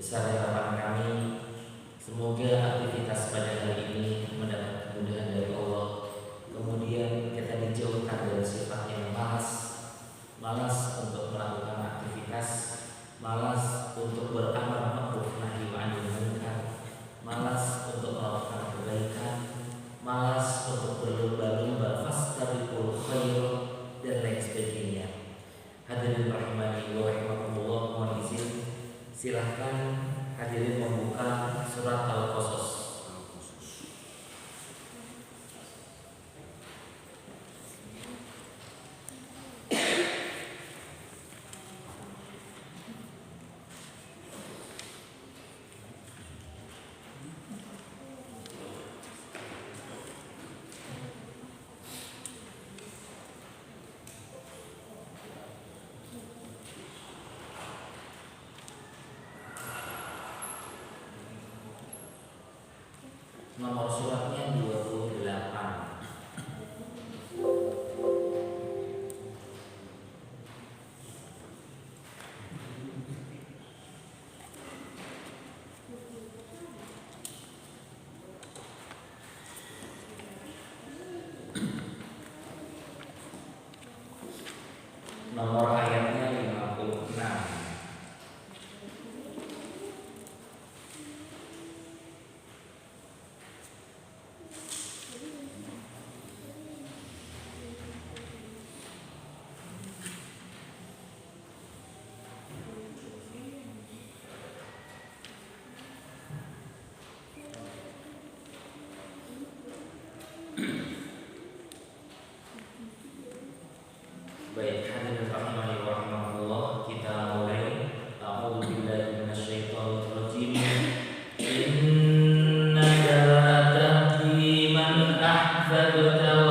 Besar harapan kami semoga aktivitas pada hari ini mendapat kemudahan dari Allah. Kemudian kita dijauhkan dari sifat yang malas untuk melakukan aktivitas, malas untuk beramal ma'ruf nahi anil munkar, malas untuk melakukan kebaikan, malas untuk berlomba-lomba fastabiqul khair dan lain sebagainya. Hadirin rahimani wa rahimakumullah, mohon izin silahkan hadirin membuka surat Al-Qasas. Nomor suratnya 28. Nomor ayatnya 56. Baik, hadirin rahimani wa rahimakumullah, kita mulai. A'udzu billahi minasyaitonir rajim. Innaka la tahdi man ahbabta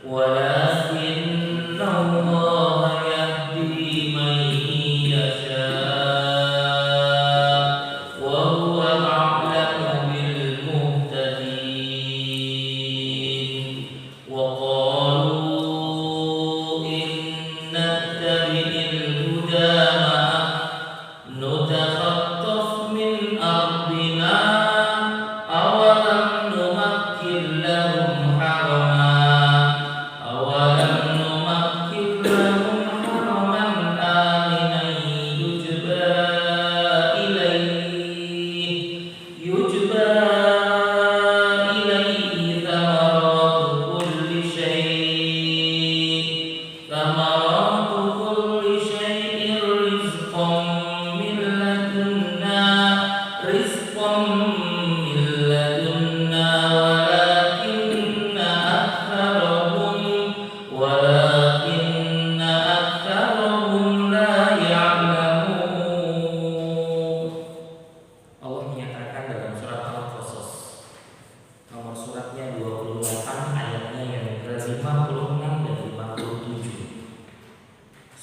walakinna Allah yahdi man yasha wa huwa a'lamu bil muhtadin. Wa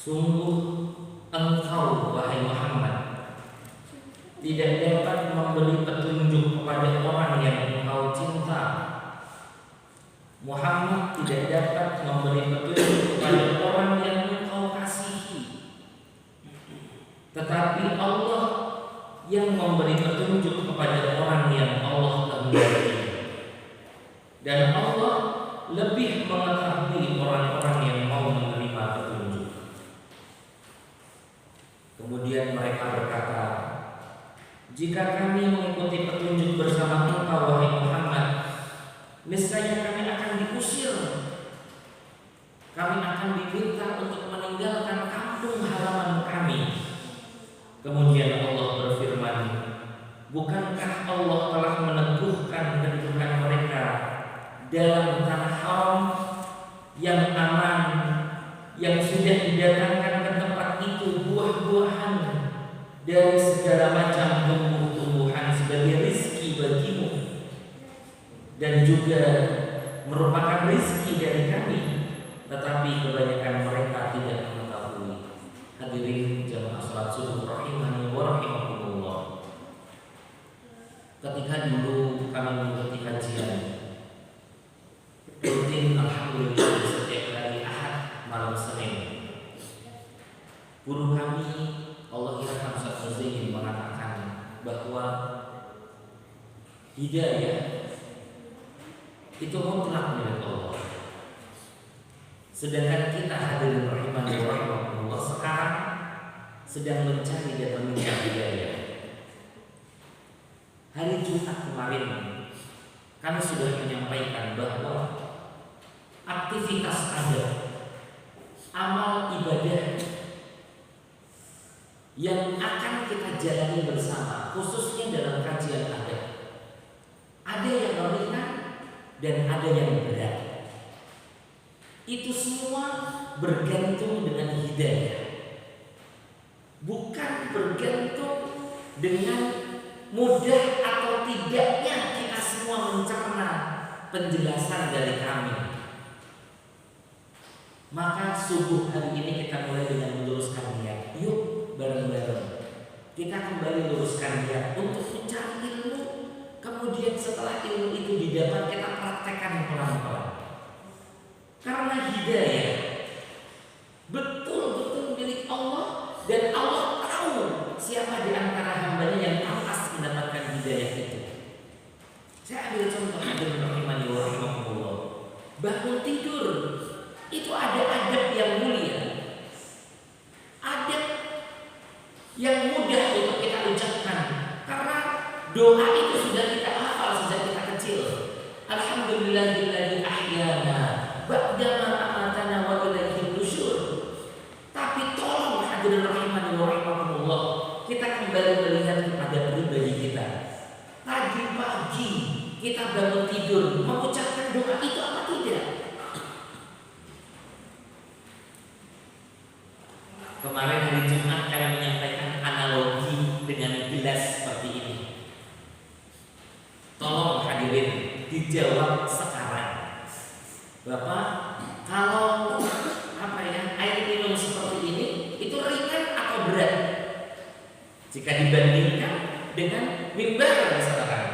sungguh engkau, wahai Muhammad, tidak dapat memberi petunjuk kepada orang yang engkau cinta. Muhammad tidak dapat memberi petunjuk kepada orang yang engkau kasihi. Tetapi Allah yang memberi petunjuk kepada orang yang Allah kehendaki. Dan Allah lebih mengetahui orang-orang yang mau menerima petunjuk. Kemudian mereka berkata, jika kami mengikuti petunjuk bersama engkau, wahai Muhammad, niscaya kami akan diusir. Kami akan diminta untuk meninggalkan kampung halaman kami. Kemudian Allah berfirman, bukankah Allah telah meneguhkan kedudukan mereka dalam tanah haram yang aman, yang sudah didatangkan ke tempat itu buah-buahan dari segala macam tumbuh-tumbuhan sebagai rizki bagimu, dan juga merupakan rizki dari kami, tetapi kebanyakan mereka tidak mengetahui. Hadirin jamaah salat subuh rahimani wa rahimakumullah. Ketika dulu kami mengikuti kajian rutin, alhamdulillah, setiap hari Ahad malam Senin, guru kami Allah irham Ustaz bahwa hidayah itu mutlak milik Allah. Sedangkan kita hadirin rahimani wa rahimakumullah sekarang sedang mencari dan meminta hidayah. Hari Jumat kemarin kami sudah menyampaikan bahwa aktivitas adat, amal ibadah yang akan kita jalani bersama, khususnya dalam kajian adat, ada yang ringan dan ada yang berat. Itu semua bergantung dengan hidayah, bukan bergantung dengan mudah atau tidaknya kita semua mencerna penjelasan dari kami. Maka subuh hari ini kita mulai dengan meluruskan niat. Yuk bareng-bareng kita kembali luruskan niat untuk mencari ilmu. Kemudian setelah ilmu itu didapat, kita praktekkan pelan-pelan. Karena hidayah betul-betul milik Allah, dan Allah tahu siapa di antara hambanya yang pantas mendapatkan hidayah itu. Saya ambil contoh hadirin rahimani wa rahimakumullah. Bangun tidur itu ada adab yang mulia, adab yang mudah untuk kita ucapkan, karena doa itu sudah kita hafal sejak kita kecil. Alhamdulillahilladzi ahyana ba'dama amatana wa ilaihi nusyur. Tapi tolong hadirin rahimani wa rahimakumullah, kita kembali melihat kepada pribadi kita. Pagi-pagi kita bangun tidur mengucapkan doa itu apa tidak? Kemarin hari Jumat kami menyampaikan analogi dengan gelas seperti ini. Tolong hadirin dijawab sekarang. Bapak, kalau air minum seperti ini itu ringan atau berat? Jika dibandingkan dengan mimbar misalkan,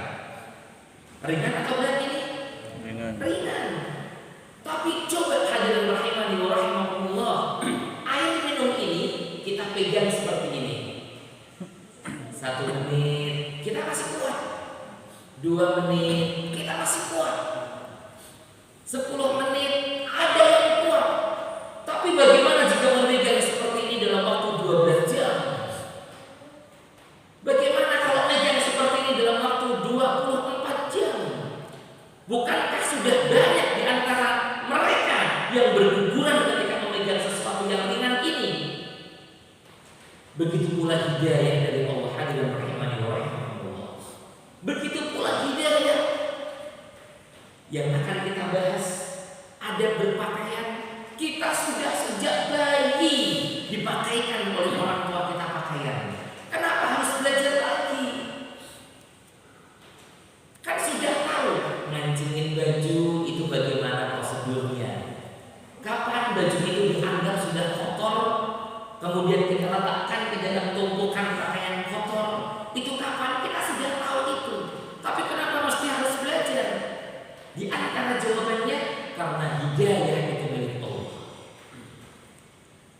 ringan atau berat ini? Ringan. Tapi coba hadirin rahimani wa rahimakumullah, air minum ini kita pegang seperti ini. 1 menit kita masih kuat, 2 menit kita masih kuat, 10 menit ada yang kuat. Tapi bagaimana jika memegang seperti ini dalam waktu 12 jam? Bagaimana kalau megang seperti ini dalam waktu 24 jam? Bukankah sudah banyak di antara mereka yang berguguran ketika memegang sesuatu yang ringan ini? Begitu pula hidayah dari Allah hadirin rahimani wa rahimakumullah. Begitu pula hidayah yang akan kita bahas. Adab berpakaian, kita sudah sejak bayi dipakaikan oleh orang tua kita pakaian. Kenapa harus belajar lagi? Kan sudah tahu ngancingin baju itu bagaimana prosedurnya. Kapan baju itu dianggap sudah kotor, kemudian kita letakkan ke dalam tumpukan pakaian kotor, itu kapan? Kita sudah tahu itu. Tapi kenapa mesti harus belajar? Di antara jawabannya, karena hidayah itu milik Allah.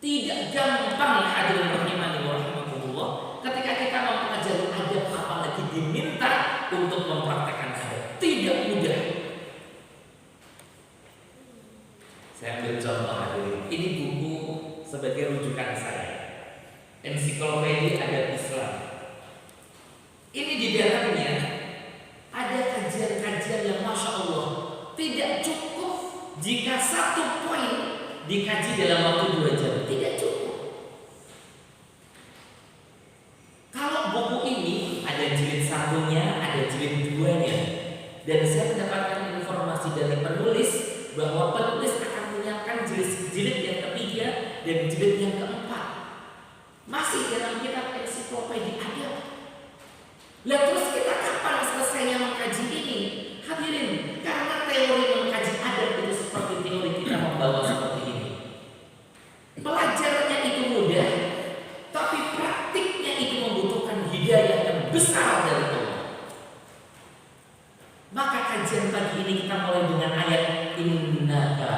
Tidak gampang hadirin rahimani wa rahimakumullah ketika kita mempelajari adab, apalagi diminta untuk mempraktekkan adab. Tidak mudah. Saya ambil contoh hadirin. Ini buku sebagai rujukan saya, Ensiklopedia Adab Islam. Ini di dalamnya ada kajian-kajian yang masya Allah tidak cukup jika 1 poin dikaji dalam waktu 2 jam. Tidak cukup. Kalau buku ini ada jilid 1-nya, ada jilid 2-nya, dan saya mendapatkan informasi dari penulis bahwa penulis akan menyiapkan jilid yang ketiga dan jilid yang keempat, masih dalam kitab Ensiklopedia Adab. Lah terus kita kapan selesainya mengkaji ini? Hadirin, karena teori mengkaji adab itu seperti teori kita membawa seperti ini. Pelajarannya itu mudah, tapi praktiknya itu membutuhkan hidayah yang besar dari Allah. Maka kajian pagi ini kita mulai dengan ayat innaka,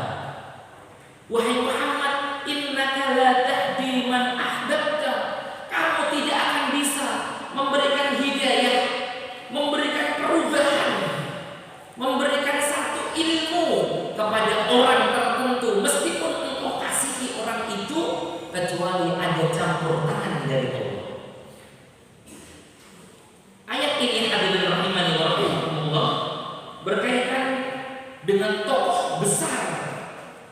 wahai Muhammad, innaka la tahdi man ahbabta. Kamu tidak akan bisa campur tangan dari Allah. Ayat ini hadirin rahimani wa rahimakumullah berkaitan dengan tokoh besar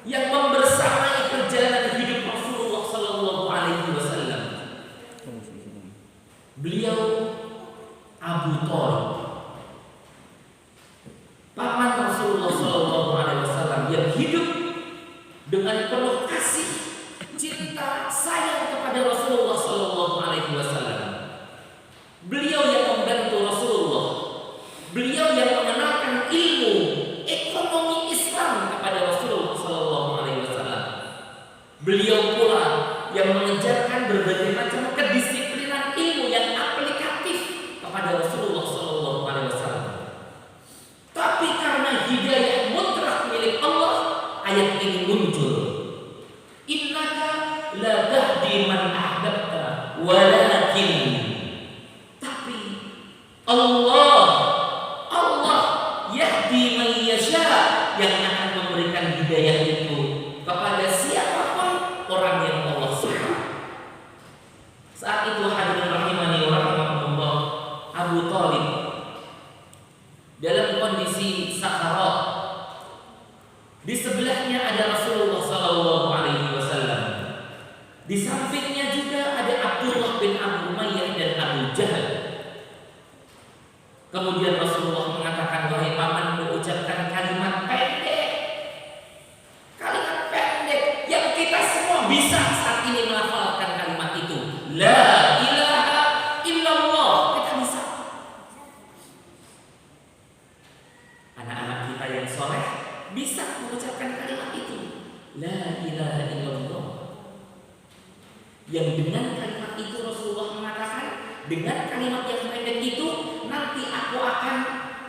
yang membersamai perjalanan hidup Rasulullah sallallahu alaihi wasallam. Beliau Abu Thalib, paman Rasulullah sallallahu alaihi wasallam yang hidup dengan penuh kasih, cinta, sayang kepada Rasulullah sallallahu alaihi wasallam. Beliau yang membantu Rasulullah, beliau yang mengenalkan ilmu ekonomi Islam kepada Rasulullah sallallahu alaihi wasallam. Beliau pula yang mengejarkan berbagai macam kedisiplinan ilmu yang aplikatif kepada Rasulullah sallallahu alaihi wasallam. Tapi karena hidayah mutlak milik Allah, ayat ini muncul. Innaka la tahdi man ahbabta walakin, tapi Allah yahdi man yasha, yang akan memberikan hidayah itu kepada siapapun orang yang Allah suka. Saat itu hadirin rahimani wa rahimakumullah, Abu Thalib dalam kondisi sakarat. Di sebelahnya ada Rasulullah sallallahu alaihi wasallam. Di sampingnya juga ada Abdullah bin Abu Umayyah dan Abu Jahal. Kemudian Rasulullah mengatakan, wahai pamanku, ucapkan kalimat pendek. Kalimat pendek yang kita semua bisa saat ini melafalkan kalimat itu. La ilaha illallah. Kita bisa. Anak-anak kita yang soleh bisa mengucapkan kalimat itu. La ilaha illallah. Yang dengan kalimat itu Rasulullah mengatakan, dengan kalimat yang pendek itu nanti aku akan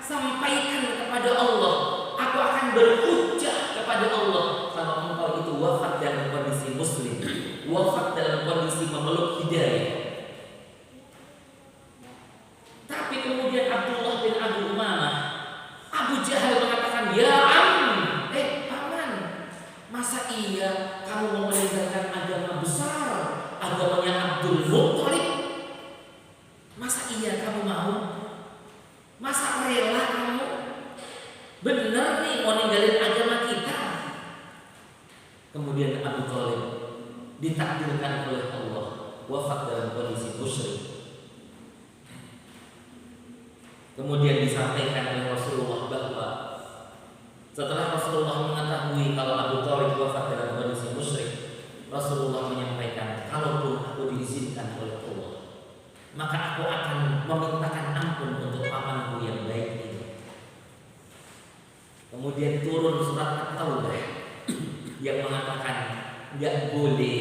sampaikan kepada Allah, aku akan berhujjah kepada Allah kalau engkau itu wafat dalam kondisi muslim, wafat dalam kondisi memeluk hidayah. Tapi kemudian Abdullah bin Abu Umayyah, Abu Jahal mengatakan, ya paman, masa iya kamu mau meninggalkan agama besar, agamanya Abdul Muttalib? Masa iya kamu mau? Masa rela kamu? Benar nih mau ninggalin agama kita? Kemudian Abu Thalib ditakdirkan oleh Allah wafat dalam kondisi musyrik. Kemudian disampaikan oleh Rasulullah bahwa setelah Rasulullah mengetahui kalau Abu Thalib wafat dalam kondisi musyrik, Rasulullah menyampaikan, kalaupun aku diizinkan oleh Allah, maka aku akan memintakan ampun untuk pamanku yang baik ini. Kemudian turun surat At-Taubah yang mengatakan tidak boleh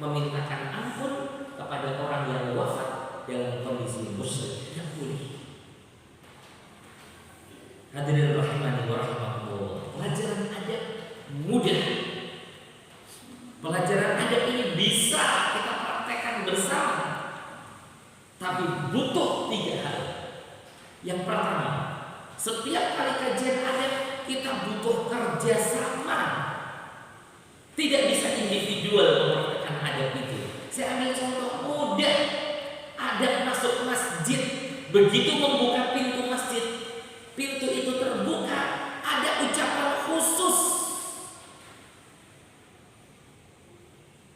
memintakan ampun kepada orang yang wafat dalam kondisi musyrik. Tidak boleh. Hadirin rahimani wa rahimakumullah. Pelajaran adab mudah. Pelajaran adab ini bisa kita praktekkan bersama, tapi butuh 3 hal. Yang pertama, setiap kali kajian adab kita butuh kerjasama. Tidak bisa individual mempraktekkan adab itu. Saya ambil contoh mudah. Adab masuk masjid. Begitu membuka pintu masjid, pintu itu terbuka, ada ucapan khusus.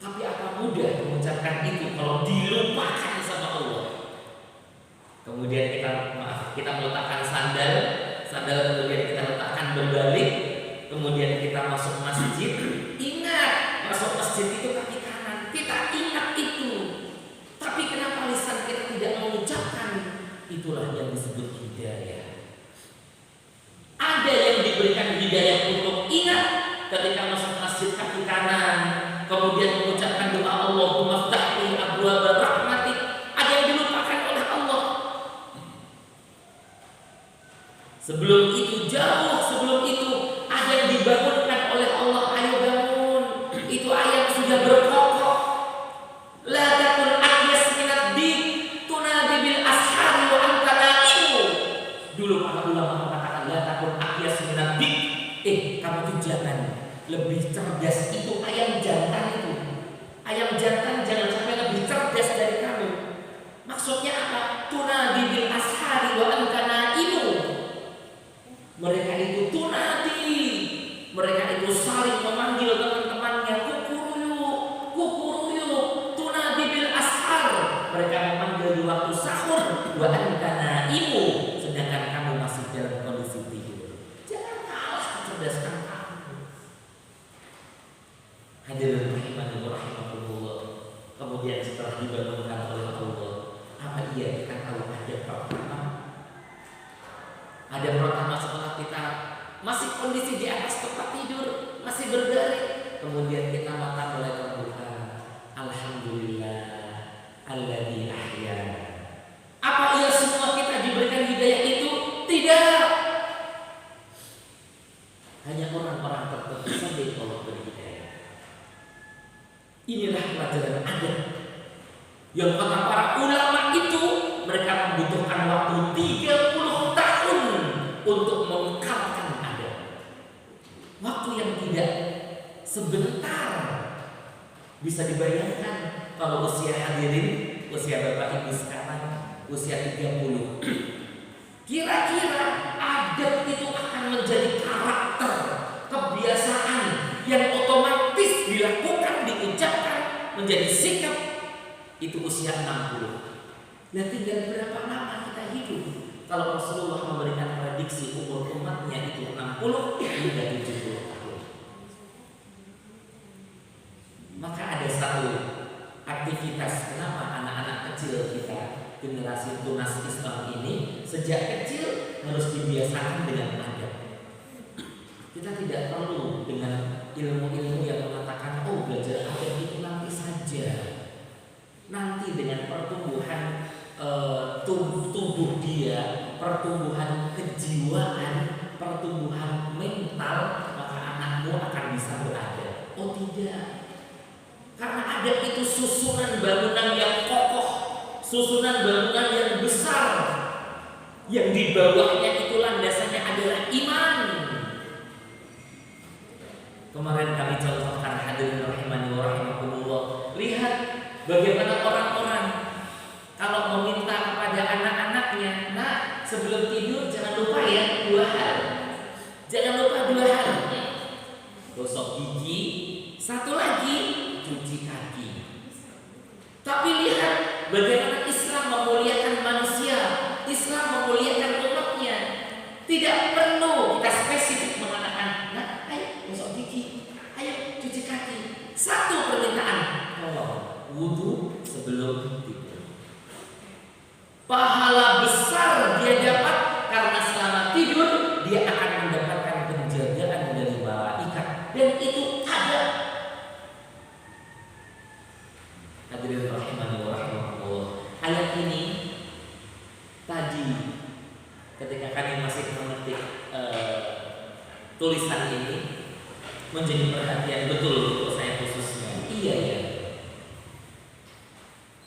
Tapi apa mudah mengucapkan itu kalau dilupakan sama Allah. Kemudian kita meletakkan sandal kemudian kita letakkan berbalik, kemudian kita masuk masjid. Ingat, masuk masjid itu kaki kanan. Kita ingat itu. Tapi kenapa lisan kita tidak mengucapkan? Itulah yang disebut hidayah. Ada yang diberikan hidayah untuk ingat ketika masuk masjid kaki kanan, kemudian mengucapkan doa Allahumma ftahli abwaaba rahmatik. Ada yang dilupakan oleh Allah. Sebelum itu, jauh sebelum itu, ada yang dibangunkan oleh Allah. Ayo bangun. Itu ayat sudah berkokoh. La takun akyas minad din tunadi bil ashari wa anta na'imu. Dulu para ulama mengatakan la takun akyas minad din. Kamu tuh jangan lebih cerdas itu ayam jantan itu. masih kondisi di atas tempat tidur, masih berbaring, kemudian kita mata mulai terbuka. Alhamdulillah alladzi ahyana. Apa iya semua kita diberikan hidayah itu? Tidak. Hanya orang-orang tertentu saja yang Allah beri hidayah. Inilah pelajaran adab yang kata para ulama itu mereka membutuhkan waktu 30 tahun untuk mengungkapkan adab. Waktu yang tidak sebentar. Bisa dibayangkan kalau usia hadirin, usia Bapak Ibu sekarang usia 30. Kira-kira adab itu akan menjadi karakter, kebiasaan yang otomatis dilakukan, diucapkan, menjadi sikap itu usia 60. Dan tinggal berapa lama kita hidup? Kalau Rasulullah memberikan prediksi umur umatnya itu 60 hingga 70 tahun. Maka ada satu aktivitas kenapa anak-anak kecil kita, generasi tunas Islam ini sejak kecil harus dibiasakan dengan adab. Kita tidak perlu dengan ilmu-ilmu yang mengatakan oh belajar adab itu nanti saja. Nanti dengan pertumbuhan tubuh dia, pertumbuhan kejiwaan, pertumbuhan mental, maka anakmu akan bisa beradab. Oh tidak. Karena adab itu susunan bangunan yang kokoh, susunan bangunan yang besar, yang di bawahnya itu landasannya adalah iman. Kemarin kami contohkan hadirin rahimani wa rahimakumullah. Lihat bagaimana orang-orang kalau meminta kepada anak-anaknya, nak sebelum tidur jangan lupa ya 2 hal. Jangan lupa 2 hal. Gosok gigi, satu lagi cuci kaki. Tapi lihat bagaimana Islam memuliakan manusia, Islam memuliakan umatnya. Tidak perlu kita spesifik mengatakan, nah ayo gosok gigi, ayo cuci kaki. Satu permintaan, wudu sebelum tidur. Pahala besar dia dapat karena selama tidur dia akan mendapatkan penjagaan dari malaikat, dan itu ada. Hadirin rahimani wa rahimakumullah. Ayat ini tadi ketika kami masih mengetik tulisan ini menjadi perhatian betul untuk saya khususnya. Iya ya.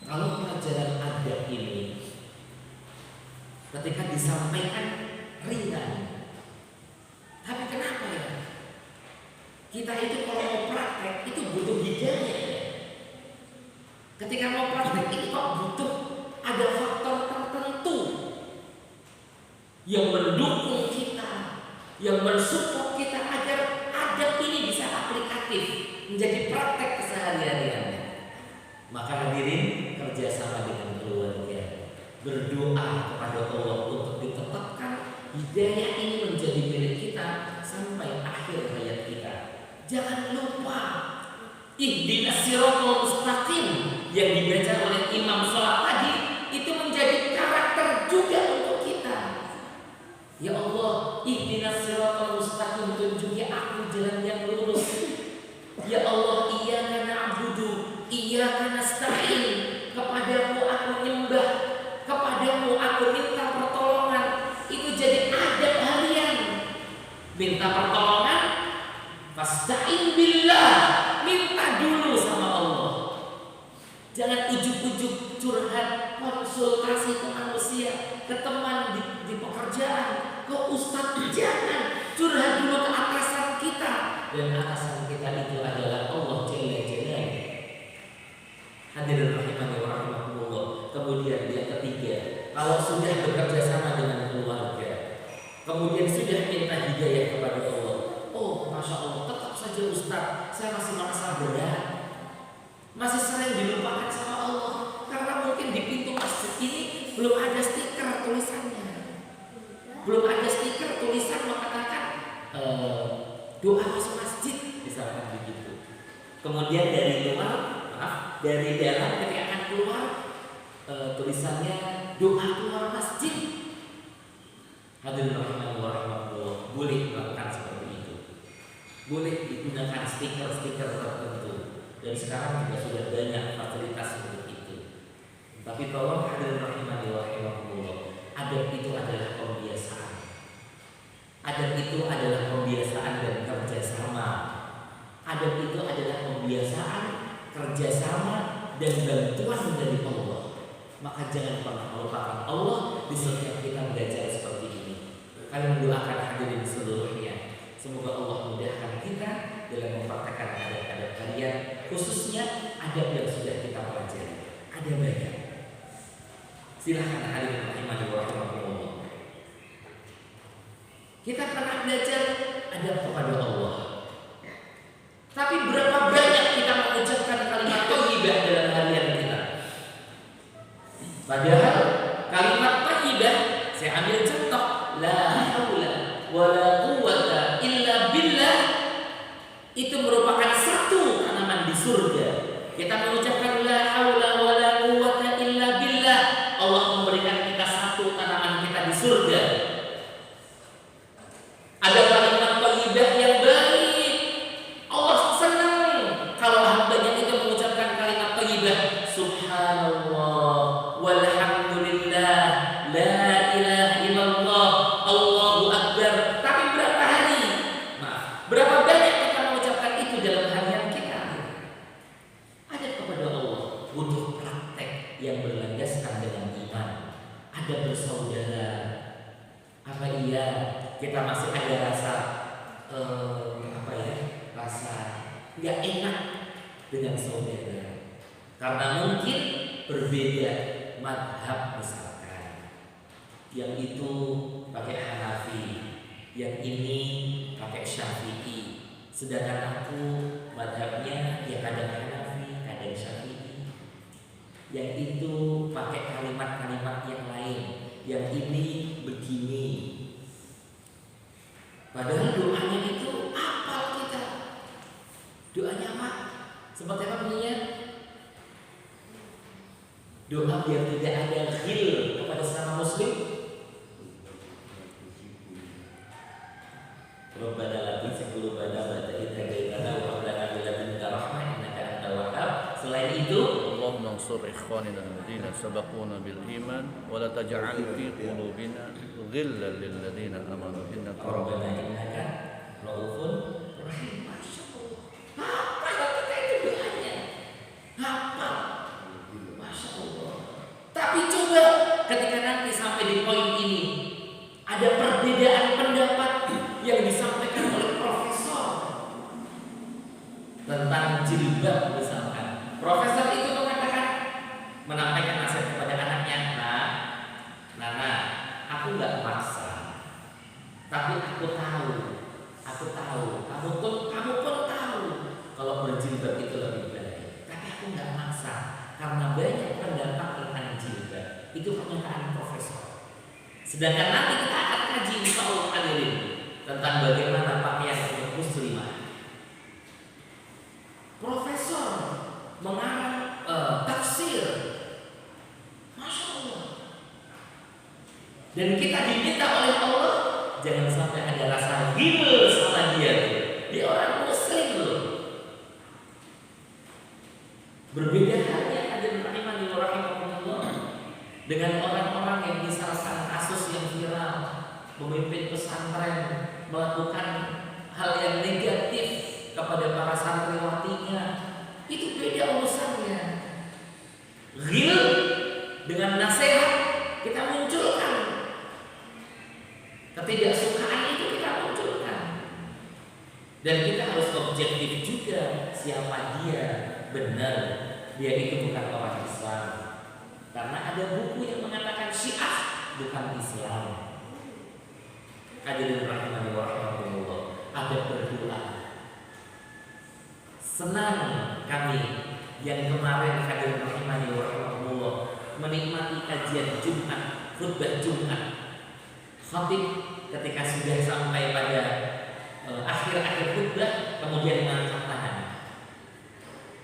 Kalau pelajaran adab ini ketika disampaikan ringan, tapi kenapa ya? Kita itu kalau mau praktek itu butuh hidayah. Ketika mau praktek itu kok butuh ada faktor tertentu yang mendukung kita, yang mensupport kita agar adab ini bisa aplikatif menjadi praktek keseharian. Maka hadirin kerjasama dengan keluarga, berdoa kepada Allah untuk ditetapkan hidayah ini menjadi milik kita sampai akhir hayat kita. Jangan lupa ihdinas siratal mustaqim yang dibaca oleh imam sholat tadi itu menjadi karakter juga untuk kita. Ya Allah, ihdinas siratal mustaqim, tunjuki aku jalan yang lurus. Ya Allah, iyyaka na'budu, iyyaka nasta'in, kepadamu aku nyembah, kepadamu aku minta pertolongan. Itu jadi adab harian. Minta pertolongan, fasta'in billah, minta dulu sama Allah. Jangan ujuk-ujuk curhat, konsultasi ke manusia, ke teman di pekerjaan, ke ustadz. Jangan curhat dulu ke atasan kita, dan atasan kita itu adalah Allah Jalla Jalaluhu. Hadirin rahimani wa rahimakumullah. Kemudian yang ketiga, kalau sudah bekerja sama dengan keluarga, kemudian sudah minta hidayah kepada Allah. Oh, masya Allah, tetap saja Ustaz, saya masih merasa berat, masih sering dilupakan sama Allah, karena mungkin di pintu masjid ini belum ada stiker tulisannya, belum ada stiker tulisan mengatakan doa masuk masjid, misalkan begitu. Kemudian dari luar, dari dalam ketika akan keluar tulisannya doa keluar masjid. Hadirin rahimani wa rahimakumullah, boleh melakukan seperti itu. Boleh digunakan stiker-stiker tertentu. Dan sekarang juga sudah banyak fasilitas untuk itu. Tapi tolong hadirin rahimani wa rahimakumullah, adab itu adalah pembiasaan. Adab itu adalah pembiasaan dan kerjasama. Adab itu adalah pembiasaan, kerjasama dan bantuan dari Allah. Maka jangan pernah melupakan Allah di setiap kita belajar seperti ini. Kami mendoakan hadirin seluruhnya, semoga Allah mudahkan kita dalam mempraktekkan adab-adab kalian, khususnya adab yang sudah kita pelajari. Ada banyak. Silahkan hadirin rahimani wa rahimakumullah. Kita pernah belajar adab kepada Allah. Tapi berapa banyak kita mengucapkan kalimat thayyibah dalam harian kita? Padahal kalimat thayyibah, saya ambil contoh, la haula wala quwwata illa billah, itu merupakan satu tanaman di surga. Kita mengucapkan la haula wala quwwata illa billah, Allah memberikan kita satu tanaman kita di surga. Ada kalimat thayyibah yang baik. Allah senang kalau hambanya itu mengucapkan kalimat thayyibah, subhanallah walhamdulillah la ilaha illallah Allahu akbar. Tapi berapa hari? Berapa banyak kita mengucapkan itu dalam harian kita? Ada kepada Allah butuh praktek yang berlandaskan dengan iman. Ada bersaudara. Apa iya kita masih ada rasa rasa nggak enak dengan saudara karena mungkin berbeda madhab, misalkan yang itu pakai Hanafi, yang ini pakai Syafi'i, sedangkan aku madhabnya ya kadang Hanafi, kadang Syafi'i. Yang itu pakai kalimat-kalimat yang lain, yang ini begini. Padahal doanya itu apa kita? Doanya apa? Seperti apa bunyinya? Doa biar tidak ada ghil kepada sesama muslim. Rabbana la tuzigh qulubana ba'da idh hadaytana wa hab lana min ladunka rahmah innaka antal wahhab. Selain itu, Allahumma ansur ikhwanina alladziina sabaquna bil iman wa la taj'al fi qulubina ghillan lil ladziina amanu innaka Rabbana innaka ra'ufun rahim. Apa yang kita itu doanya? Apa? Masya Allah. Tapi coba ketika nanti sampai di poin ini, ada perbedaan pendapat yang disampaikan oleh profesor tentang jilbab misalkan. Profesor itu menampilkan nasihat kepada anaknya, Nana, aku nggak maksa, tapi aku tahu, kamu pun tahu kalau berjilbab itu lebih baik. Tapi aku nggak maksa karena banyak pendapat tentang jilbab. Itu pernyataan profesor. Sedangkan nanti kita akan kaji insyaallah hadirin tentang bagaimana pakaian untuk muslimah. Profesor mengarang tafsir, Masya Allah. Dan kita diminta oleh Allah jangan sampai ada rasa ghil sama dia. Dia orang muslim loh. Berbeda halnya hadirin rahimani wa rahimakumullah dengan orang-orang yang misalkan kasus yang viral, pemimpin pesantren melakukan hal yang negatif kepada para santriwatinya. Itu beda urusannya. Ghil dengan nasihat kita munculkan, ketidaksukaan itu kita munculkan. Dan kita harus objektif juga siapa dia. Benar, dia itu bukan orang Islam. Karena ada buku yang mengatakan Syiah bukan Islam. Hadirin rahimani wa rahimakumullah, ada berdoa. Senang kami yang kemarin hadirin rahimani wa rahimakumullah menikmati kajian Jumat, khutbah Jumat. Khatib ketika sudah sampai pada akhir-akhir khutbah kemudian mengangkat tangan.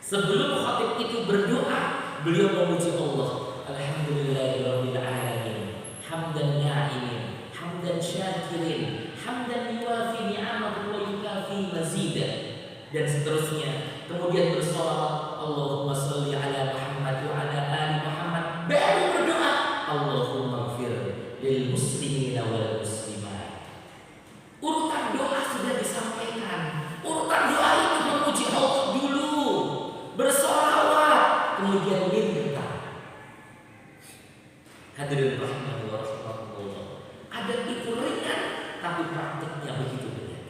Sebelum khatib itu berdoa, beliau memuji Allah. Alhamdulillahirabbil alamin. Hamdan na'imin, hamdan syakirin, hamdan yuwafi ni'amahu wa yukafi mazidah, dan seterusnya. Kemudian bersolawat, Allahumma sholli ala Muhammad wa ala ali Muhammad. Baru berdoa, Allahumma ighfir lil muslimina wal muslimat. Urutan doa sudah disampaikan. Urutan doa itu memuji Allah dulu, bersolawat, kemudian minta. Hadirin rahimani wa rahimakumullah. Adab itu ringan, tapi praktiknya begitu benar.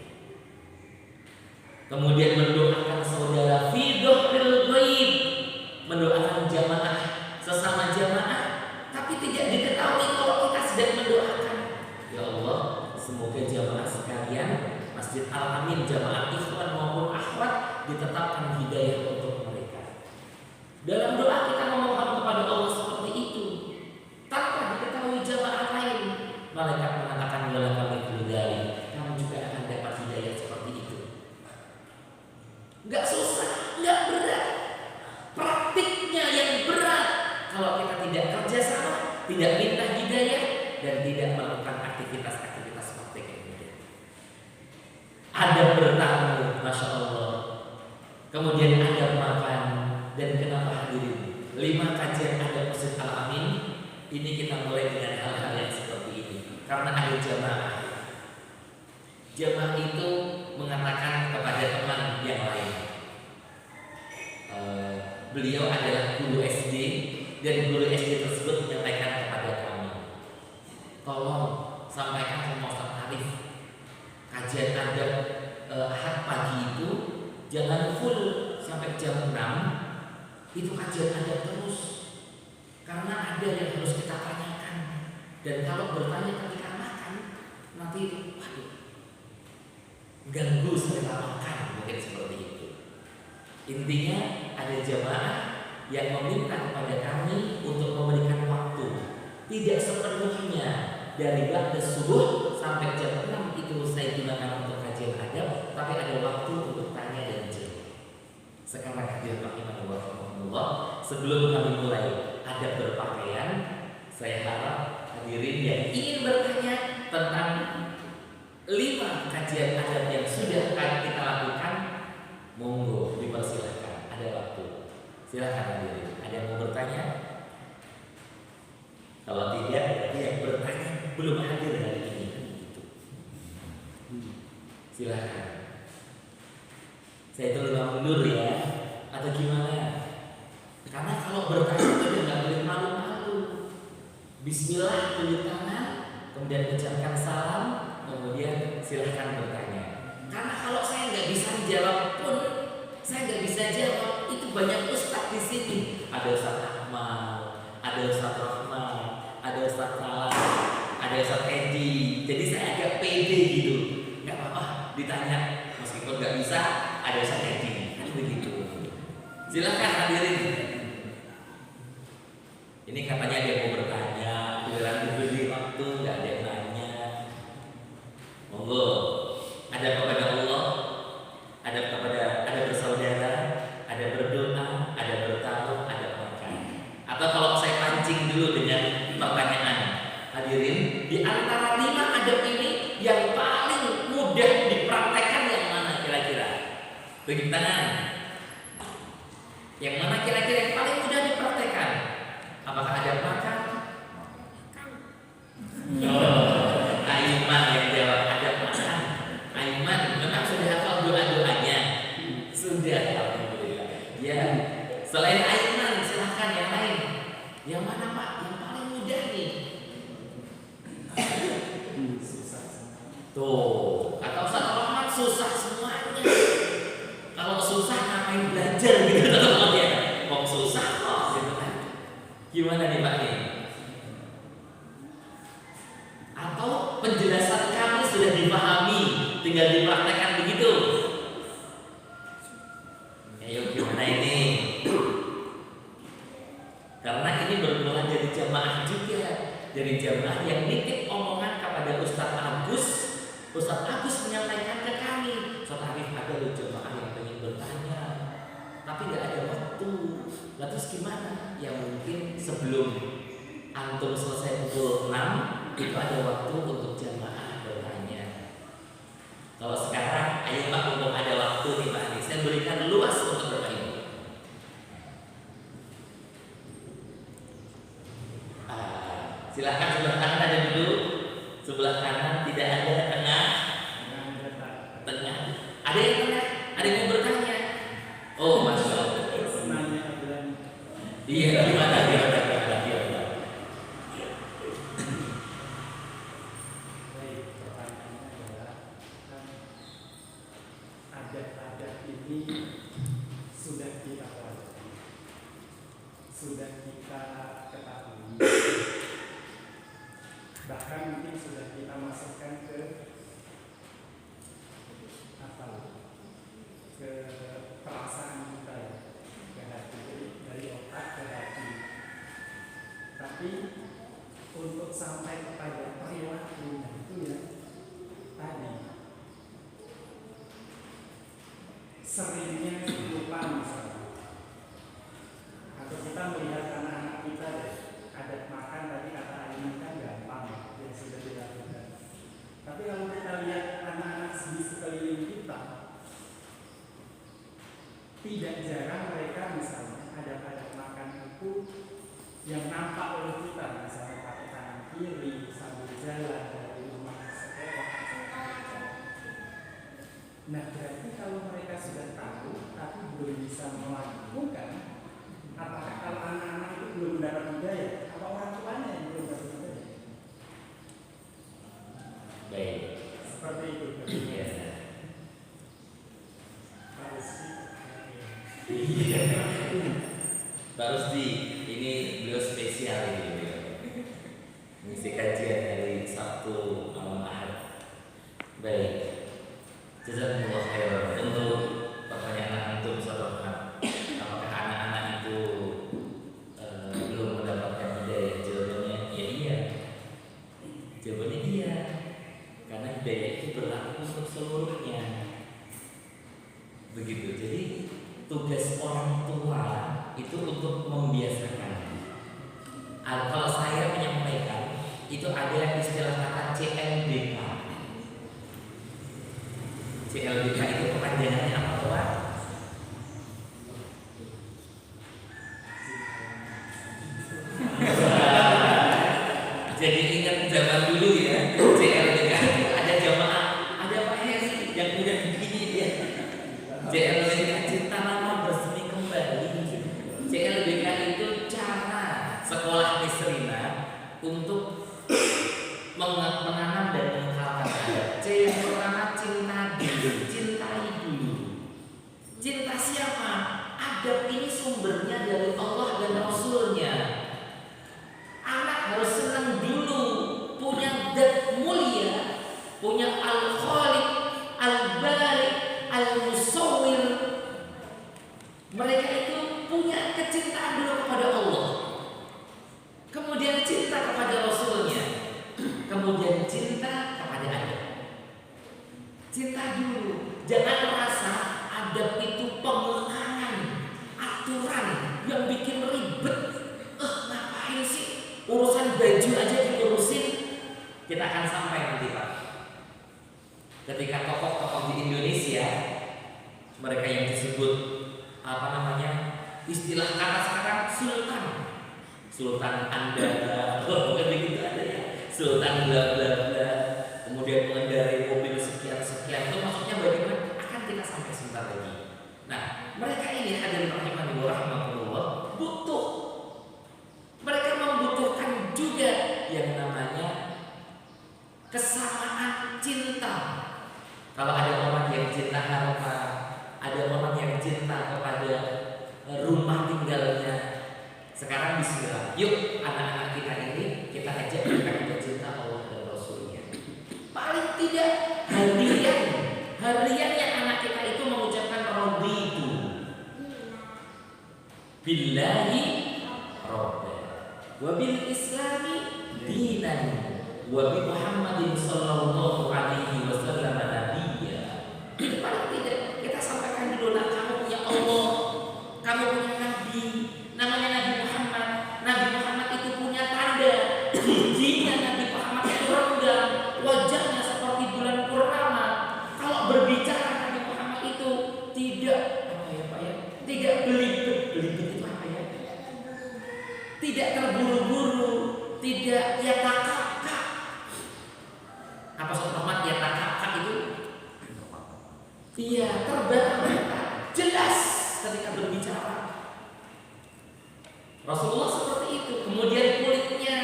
Kemudian mendoakan saudara fi dhahril ghaib, mendoakan jamaah, sesama jamaah, tapi tidak diketahui kalau kita sedang mendoakan. Ya Allah, semoga jamaah sekalian Masjid Al-Amin, jamaah ikhwan maupun akhwat, ditetapkan hidayah untuk mereka. Dalam doa kita memohon kepada Allah seperti itu, tanpa diketahui jamaah lain. Malaikat mengatakan wala kami dari, kamu juga akan dapat hidayah seperti itu. Gak susah, gak berat. Praktiknya yang berat. Kalau kita tidak kerjasama, tidak minta hidayah, dan tidak melakukan aktivitas-aktivitas praktik yang mudah. Ada bertamu, masya Allah. Kemudian ada makan, dan kenapa hadirin? 5 kajian adab Masjid Al-Amin ini kita mulai dengan hal-hal yang seperti ini. Karena ada jamaah. Jamaah itu mengatakan kepada teman yang lain, beliau adalah guru SD, dan guru SD tersebut menyampaikan kepada kami, tolong sampaikan ke Ustaz Arif, kajian adab Ahad pagi itu jangan full sampai jam 6, itu kajian adab terus, karena ada yang harus kita tanyakan, dan kalau bertanya ketika makan nanti itu ganggu selera makan, mungkin seperti itu. Intinya ada jamaah yang meminta kepada kami untuk memberikan waktu, tidak sepenuhnya dari ba'da subuh sampai jam 6 itu saya gunakan untuk kajian adab, tapi ada waktu untuk tanya dan jawab. Sekarang hadirin rahimahullah, sebelum kami mulai adab berpakaian, saya harap hadirin yang ingin bertanya tentang 5 kajian adab yang sudah kita lakukan, monggo dipersilahkan, ada waktu. Silakan hadirin. Ada yang mau bertanya? Kalau tidak, berarti yang bertanya belum hadir hari ini. Gitu. Silakan. Saya terlalu mundur ya, atau gimana? Karena kalau bertanya itu nggak boleh malu-malu. Bismillah, tulis tangan, kemudian ucapkan salam, kemudian silahkan bertanya. Karena kalau saya nggak bisa jawab pun, saya nggak bisa jawab. Itu banyak ustaz di sini. Ada Ustaz Ahmad, ada Ustaz Rahman, ada Ustaz Salah, ada Ustaz Edi. Jadi saya agak pede gitu. Nggak apa-apa ditanya, meskipun nggak bisa, ada Ustaz Edi. Kan begitu. Silakan hadirin. Ini katanya dia mau bertanya, giliran diberi waktu nggak ada yang nanya. Monggo, ada kepada Allah, ada bersaudara, ada berdoa, ada bertaruh, ada makan. Atau kalau saya pancing dulu dengan pertanyaan, hadirin, di antara 5 adab ini yang paling mudah dipraktekkan yang mana kira-kira? Bagi tangan. Yang mana kira-kira yang paling mudah dipraktekkan? Apakah adab makan? Aiman yang jawab adab makan. Aiman memang sudah hafal doa-doanya. Sudah, alhamdulillah. Ya, selain Aiman silahkan yang lain. Yang mana Pak? Yang paling mudah nih. Tuh, kata Ustaz Rahmat susah semuanya. Kalau susah ngapain belajar gitu teman-teman. Kok susah kok gitu kan. Gimana nih Pak nih? Atau penjelasan kami sudah dipahami, tinggal dipraktekkan begitu. Ayo gimana ini? Karena ini bermula dari jamaah juga, dari jamaah yang nitip omongan kepada Ustaz Agus. Ustaz Agus menyampaikan ke kami, Ustaz Arif ada loh jamaah yang pengen bertanya, tapi nggak ada waktu. Lalu terus gimana? Ya mungkin sebelum antum selesai pukul 6 itu ada waktu untuk jamaah bertanya. Kalau sekarang, ayo Pak, mumpung ada waktu nih Pak Andi, saya berikan luas untuk Bapak Ibu. Silahkan sebelah kanan ada dulu, sebelah kanan tidak ada, tengah. Ada yang tengah, ada yang mau bertanya. Oh, masya Allah. Iya, gimana? Adat-adat ini sudah kita pelajari, sudah kita ketahui, bahkan mungkin sudah kita masukkan ke perasaan kita ya, ke hati, dari otak ke hati. Tapi untuk sampai kepada perilakunya itu ya tadi seringnya lupa misalnya, atau kita melihat anak-anak kita ya, adat makan tadi kata Aiman kan gampang yang sudah dilakukan. Tapi kalau kita lihat anak-anak di sekeliling kita, tidak jarang mereka misalnya adat-adat makan itu yang nampak oleh kita, misalnya pakai tangan kiri sambil jalan dari rumah ke sekolah. Nah, berarti kalau mereka sudah tahu tapi belum bisa melakukan, apakah kalau anak-anak itu belum mendapat hidayah? Apa orang tuanya yang belum mendapat hidayah? Baik. Seperti itu. Iya. Pak Rusdi, ini beliau spesial ini beliau. Mengisi kajian dari Sabtu malam Ahad. Baik. Jazakumullah khairan. Untuk pertanyaan antum sahabat, apakah anak-anak itu belum mendapatkan hidayah? Jawabannya ya iya. Jawabannya iya. Karena hidayah itu berlaku untuk seluruhnya. Begitu. Jadi tugas orang tua itu untuk membiasakan. Kalau saya menyampaikan, itu ada istilah kata CLBK. CLBK itu kepanjangannya apa, Pak? Jadi ingat zaman dulu ya, CLBK itu ada jamaah, ada Pak Heri yang udah begini dia. CLBK cinta lama bersemi kembali. CLBK itu cara sekolah Nisrina untuk menanam dan mengenalkan adat. C yang pertama cinta dulu, cintai dulu. Cinta siapa? Adab ini sumbernya dari Allah dan Rasulnya. Anak harus senang dulu, punya zat mulia, punya Al-Khaliq, Al-Bari, Al-Musawwir. Mereka itu punya kecintaan dulu kepada Allah, kemudian cinta kepada Rasulnya, kemudian cinta kepada adab. Cinta dulu, jangan merasa adab itu pengelakangan, aturan yang bikin ribet. Ngapain sih urusan baju aja diurusin? Kita akan sampai nanti Pak, ketika tokoh-tokoh di Indonesia, mereka yang disebut istilah kata sekarang Sultan Anda, bukan begitu ada ya, Sultan bla bla bla, kemudian mengendarai mobil sekian itu maksudnya bagaimana? Akan kita sampai sebentar lagi. Nah, mereka ini hadirin rahimani wa rahmatullah butuh, mereka membutuhkan juga yang namanya kesamaan cinta. Kalau ada orang yang cinta harta, ada orang yang cinta kepada rumah tinggalnya. Sekarang bismillah, yuk anak-anak kita ini kita ajak mereka untuk cinta Allah dan Rasulnya. Paling tidak harian yang anak kita itu mengucapkan raditu billahi rabban wa bil islami dinan wa bi Muhammadin sallallahu alaihi wasallam nabiyya. Paling tidak kita sampaikan dulu, nah, kamu punya Allah, kamu punya Nabi, namanya Nabi Muhammad. Nabi Muhammad itu punya tanda, giginya Nabi Muhammad tidak terburu-buru, tidak ya kakak. Apa Ustaz Rahmat ya kakak itu? Iya, terbata-bata, jelas ketika berbicara. Rasulullah seperti itu. Kemudian kulitnya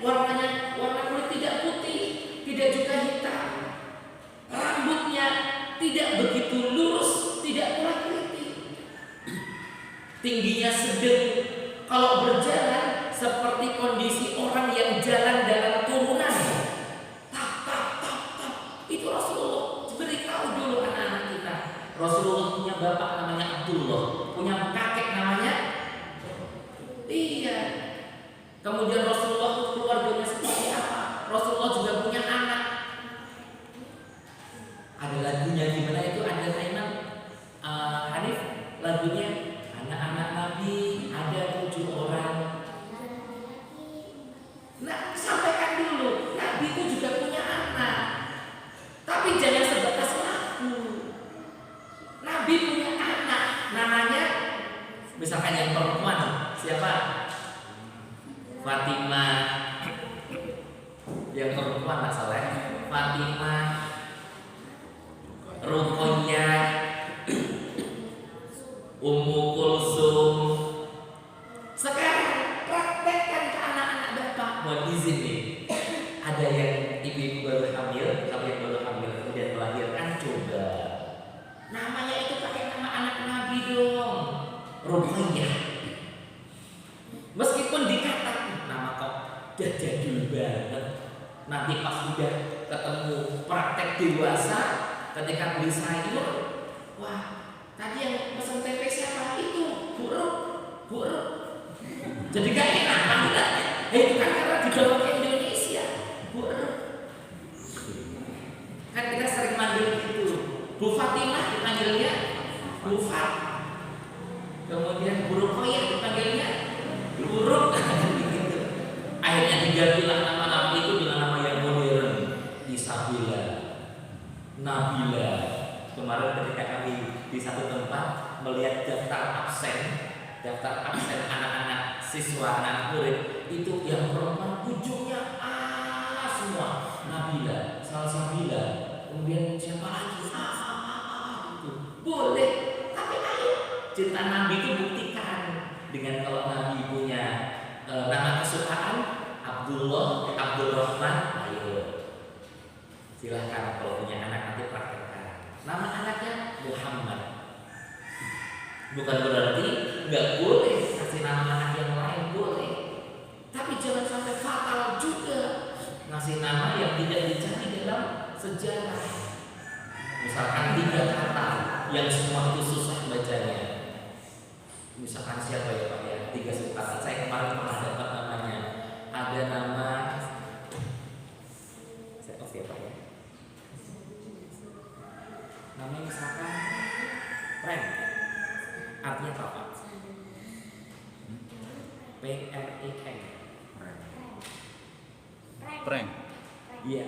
warna kulit tidak putih, tidak juga hitam. Rambutnya tidak begitu lurus, tidak pula keriting. Tingginya sedang. Kalau berjalan seperti kondisi orang yang jalan dalam turunan. Tak. Itu Rasulullah. Beritahu dulu anak-anak kita. Rasulullah punya bapak namanya Abdullah, punya kakek namanya. Iya. Kemudian Rasulullah keluarganya seperti apa? Rasulullah juga punya anak. Ada lagunya gimana itu? Ada Imam Hanif lagunya anak-anak Nabi ada 7 orang. Nah, sampaikan dulu, Nabi itu juga punya anak. Tapi jangan sebatas lagu. Nabi punya anak, namanya misalkan yang perempuan siapa? Fatimah. Yang perempuan nggak salah ya? Fatimah, Ruqayyah, Ummu Kulsum. Sekarang praktekkan ke anak-anak bapak. Mohon izin nih, ada yang ibu-ibu baru hamil, kalau yang baru hamil kemudian melahirkan, coba namanya itu pakai nama anak Nabi dong, Ruqayyah. Meskipun dikatakan nama kok udah jadul banget, nanti pas udah ketemu praktek dewasa, ketika beli sayur, wah tadi yang pesen tempe siapa? Itu buruk. Jadi gak enak panggilannya. Itu kan karena dibawa ke Indonesia, buruk. Kan kita sering manggil gitu. Bu Fatimah dipanggilnya Bu Fat. Kemudian Bu Ruqayyah dipanggilnya buruk. Akhirnya digantilah nama-nama itu dengan nama yang modern. Isabella, Nabila. Kemarin ketika kami di satu tempat melihat daftar absen anak-anak siswa, anak murid itu yang perempuan ujungnya A semua. Nabila, Salsabila, kemudian siapa lagi? Gitu. Boleh, tapi ayo cinta Nabi itu buktikan dengan kalau Nabi punya nama kesukaan Abdullah, Abdul Rahman, ayo silahkan kalau punya anak nanti praktekkan. Nama anaknya Muhammad. Bukan berarti nggak boleh kasih nama anak yang lain, boleh. Tapi jangan sampai fatal juga ngasih nama yang tidak dicari dalam sejarah. Misalkan 3 kata yang semua itu susah bacanya. Misalkan siapa ya Pak ya? 3 kata. Saya kemarin pernah dapat namanya. Ada nama, saya off ya Pak ya. Namanya misalkan prank. Artinya apa Pak? P-R-E-N. Prank. Iya,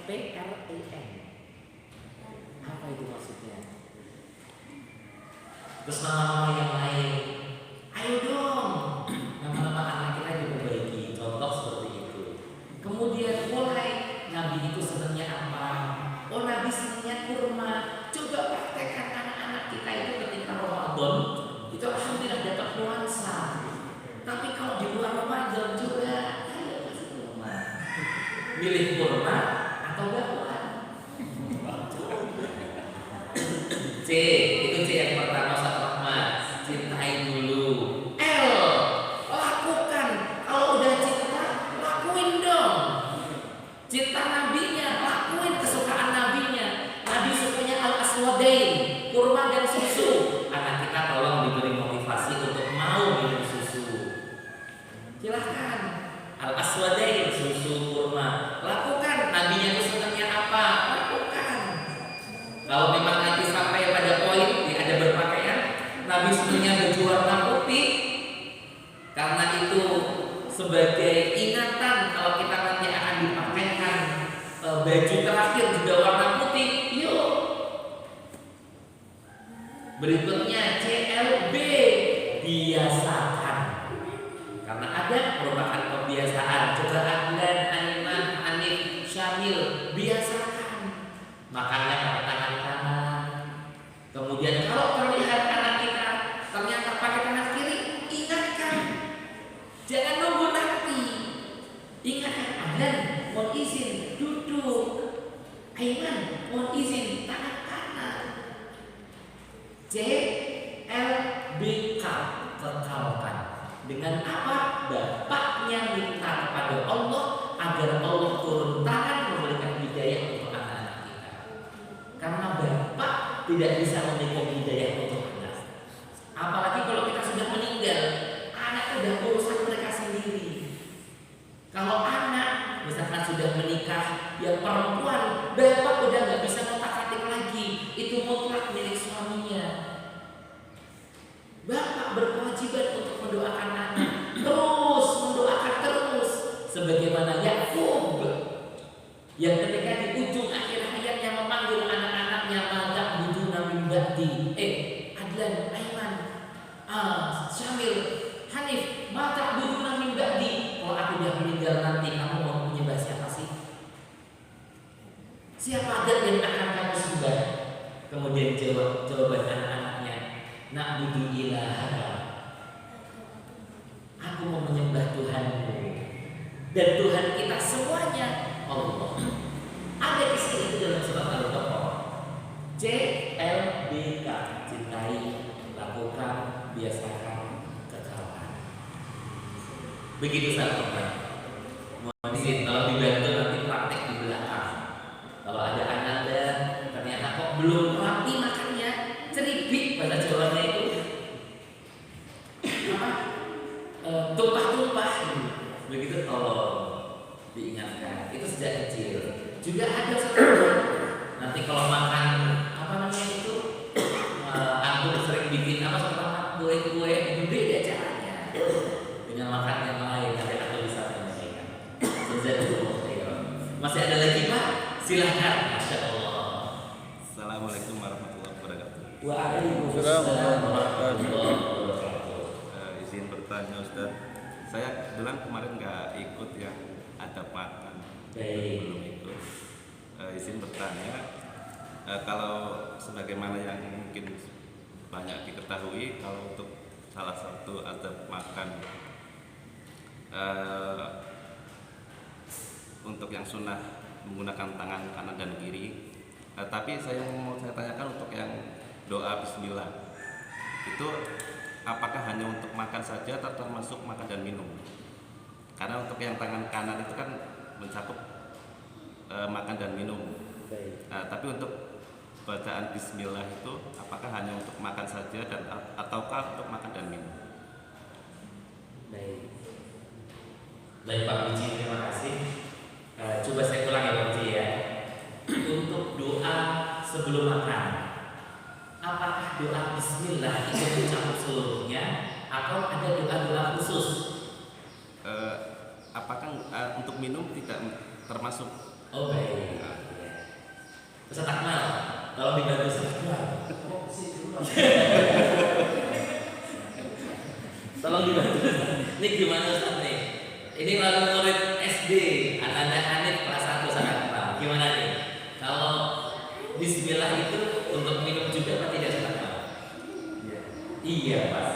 P-R-E-N. Apa itu maksudnya? Terus nama-nama yang lain. Ayo dong, nama-nama anak kita diperbaiki. Contoh seperti itu. Kemudian mulai Nabi itu senangnya apa? Oh, Nabi senangnya kurma. Coba praktekkan anak-anak kita itu ketika Ramadan itu alhamdulillah dapat nuansa. Tapi kalau di luar Ramadan juga, ayo kasih kurma. Milih kurma atau bakwan? C, itu C yang pertama Ustaz Rahmat. Cintai dulu. L, lakukan. Kalau udah cinta, lakuin dong. Cinta nabinya, lakuin kesukaan nabinya. Nabi sukanya al-aswadain, kurma dan susu. Anak kita tolong diberi motivasi untuk mau minum susu. Silahkan. Al-aswadain, susu, kurma. Lakukan. Nabinya itu sukanya apa? Lakukan. Kalau memang nanti sampai pada poin ada berpakaian, Nabi sebenarnya baju warna putih, karena itu sebagai ingatan kalau kita nanti akan dipakaikan baju terakhir juga warna putih. Yuk. Berikutnya CLB, biasakan. Karena ada Dengan apa? Bapaknya minta kepada Allah agar Allah turun tangan memberikan hidayah untuk anak-anak kita. Karena bapak tidak bisa memberikan hidayah untuk anak. Apalagi kalau kita sudah meninggal, anak sudah urusan mereka sendiri. Kalau anak misalkan sudah menikah, yang perempuan, bapak udah nggak bisa ngotak-atik lagi, itu mutlak milik suaminya. Bapak berkewajiban untuk mendoakan anak, terus mendoakan terus, sebagaimana Yakub yang ketika di ujung akhir hayatnya memanggil anak-anaknya, maka buduna min ba'di, Adlan, Aiman, Syamil, Hanif, maka buduna min ba'di. Kalau aku udah meninggal nanti, kamu mau menyembah siapa sih? Siapa adat yang akan kamu sembah? Kemudian jawaban anak-anaknya, na'budu ilahaka, aku mau menyembah Tuhanmu, dan Tuhan kita semuanya Allah. Ada isi itu dalam surat Al-Baqarah. CLBK, cintai, lakukan, biasakan, kekalkan. Begitu sahabat. Mohon izin kalau dibantu nanti praktek di belakang. Kalau ada ananda ternyata kok belum rapi makannya, ceribik bahasa Jawanya itu apa? Tumpah-tumpah. Begitu tolong diingatkan. Itu sejak kecil. Juga ada sekarang. Nanti kalau makan apa namanya itu, aku sering bikin apa sekarang kue-kue itu beda caranya dengan makan yang lain. Nanti aku bisa menyampaikan. Masih ada lagi Pak? Silahkan. Masya Allah. Assalamualaikum warahmatullahi wabarakatuh. Waalaikumsalam warahmatullahi wabarakatuh. Izin bertanya Ustaz, saya kebetulan kemarin nggak ikut yang ada makan, belum ikut. Izin bertanya, kalau sebagaimana yang mungkin banyak diketahui, kalau untuk salah satu adab makan untuk yang sunnah menggunakan tangan kanan dan kiri. Tapi saya tanyakan untuk yang doa Bismillah itu apakah hanya untuk makan saja atau termasuk makan dan minum? Karena untuk yang tangan kanan itu kan mencakup makan dan minum. Tapi untuk bacaan Bismillah itu apakah hanya untuk makan saja dan ataukah untuk makan dan minum? Baik Pak Puji, terima kasih. Coba saya ulang ya Pak Puji ya. Untuk doa sebelum makan, apakah doa Bismillah itu mencakup seluruhnya atau ada doa-doa khusus? Apakah untuk minum tidak termasuk? Oh baik. Ustaz Akmal, kalau dibantu Ustaz Akmal. Tolong dibantu. Ini gimana Ustaz nih? Ini lalu murid SD, anak-anak Hanif kelas 1 Ustaz Akmal. Gimana nih? Kalau Bismillah itu untuk minum juga apa tidak Ustaz Akmal? Iya Pak.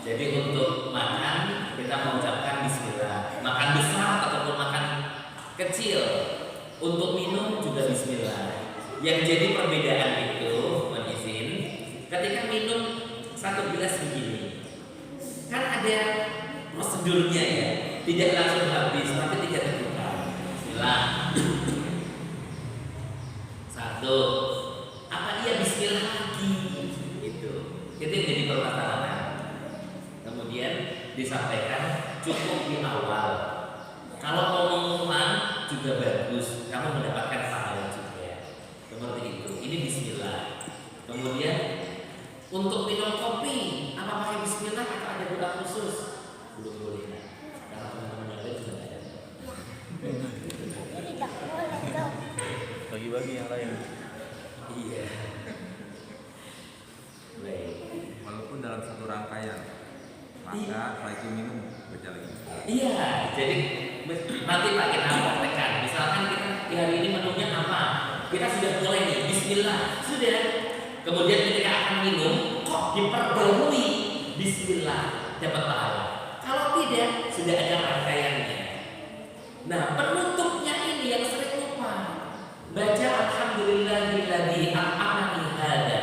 Jadi untuk makan kita mengucapkan Bismillah. Makan besar ataupun makan kecil. Untuk minum juga Bismillah. Yang jadi perbedaan itu, mohon izin, ketika minum satu gelas begini, kan ada prosedurnya ya, tidak langsung habis, tapi 3 tegukan. Bismillah. Satu. Apa iya Bismillah lagi? Itu yang jadi permasalahan. Kemudian disampaikan cukup di awal. Kalau mau mengulang juga bagus, kamu mendapatkan pahala juga. Seperti itu. Ini Bismillah. Kemudian untuk minum kopi, apa pakai Bismillah atau ada doa khusus? Belum boleh. Karena teman-teman yang lain juga ada. Bagi-bagi yang lain. Iya. Baik. Walaupun dalam satu rangkaian, maka setelah itu minum baca lagi. Iya, jadi nanti Pak kita praktekkan. Misalkan kita di hari ini menunya apa? Kita sudah mulai nih, Bismillah, sudah. Kemudian ketika akan minum, kok diperbarui Bismillah, dapat pahala. Kalau tidak, sudah ada rangkaiannya. Nah, penutupnya ini yang sering lupa. Baca Alhamdulillahilladzi at'amani hada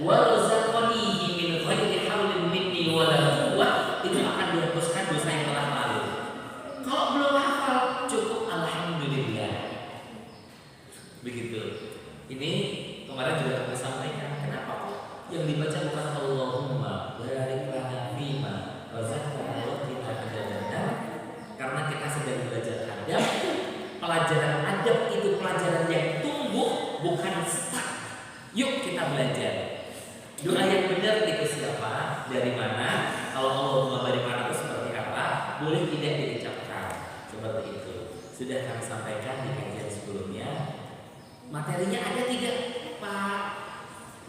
wa razaqanihi min ghairi haulin minni wala quwwah, itu akan dihapuskan pelajaran yang tumbuh, bukan stuck. Yuk kita belajar. Doa yang benar itu siapa? Dari mana? Kalau Allahumma barik lana itu seperti apa? Boleh tidak diucapkan seperti itu. Sudah kami sampaikan di kajian sebelumnya. Materinya ada tidak, Pak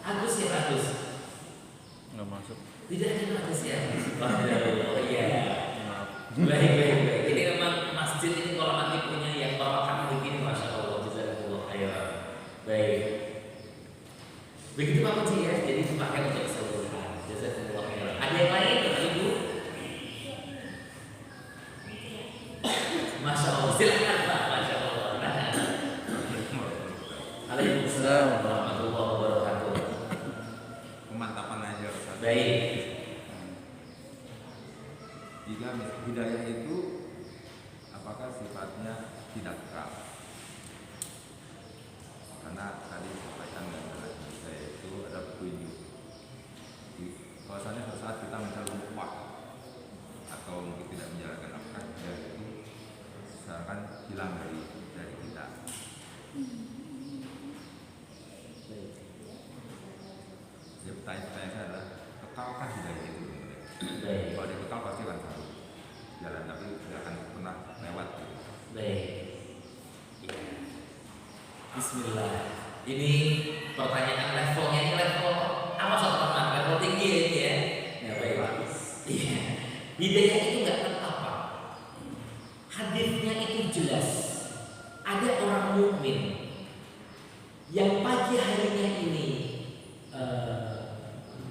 Agus ya, Pak Agus? Nggak masuk. Tidak ada Pak Agus ya? Oh iya. Maaf. Baik. Ini memang masjid ini kalau nanti punya yang perwakilan begini, masya Allah, jazakallah khairan. Baik. Begitu Pak Puji ya, jadi dipakai untuk keseluruhan. Jazakallah khairan. Ada yang lain Bapak Ibu? Masya Allah, silakan Pak. Masya Allah. Waalaikumsalam warahmatullahi wabarakatuh. Pemantapan aja Ustaz. Baik. Jika hidayah itu apakah sifatnya tidak kekal? Karena tadi sampaikan dalam hidayah itu ada petunjuk. Bahwasanya saat kita mencari upah atau mungkin tidak menjalankan apa hidayah itu seakan hilang dari kita. Jadi pertanyaan saya adalah kekalkah hidayah itu? Baik. Kalau dikekal pasti akan selalu jalan, tapi tidak akan pernah lewat. Baik. Ya. Bismillah. Ini pertanyaan levelnya ini level apa soal level tinggi ini ya. Ya baik. Iya. Hidayah itu nggak tetap Pak. Hadisnya itu jelas. Ada orang mukmin yang pagi harinya ini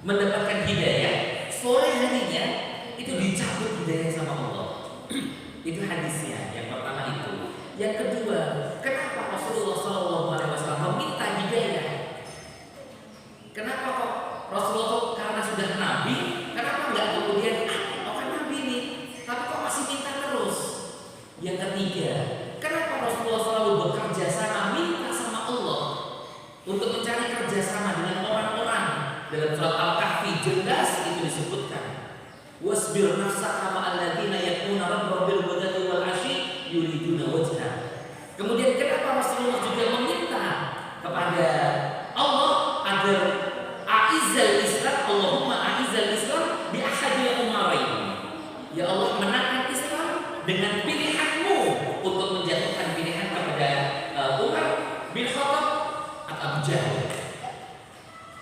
mendapatkan hidayah, sore harinya itu dicabut hidayah sama Allah. Itu hadisnya. Yang pertama itu. Yang kedua, kenapa Rasulullah SAW meminta hidayah? Kenapa kok Rasulullah karena sudah Nabi, kenapa nggak kemudian kan Nabi nih, tapi kok masih minta terus? Yang ketiga, kenapa Rasulullah selalu bekerja sama minta sama Allah untuk mencari kerjasama dengan orang-orang? Dalam surat Al-Kahfi jelas itu disebutkan. Wasbir nafsaka ma'al ladzina yaquluna rabbana bil ghadati wal 'ashyi yuriduna wajha. Kemudian kenapa Rasulullah juga meminta kepada Allah agar a'izzal Islam, Allahumma a'izzal Islam bi ahadil umarain. Ya Allah, menangkan Islam dengan pilihanmu untuk menjatuhkan pilihan kepada Umar bin Khattab atau Abu Jahal.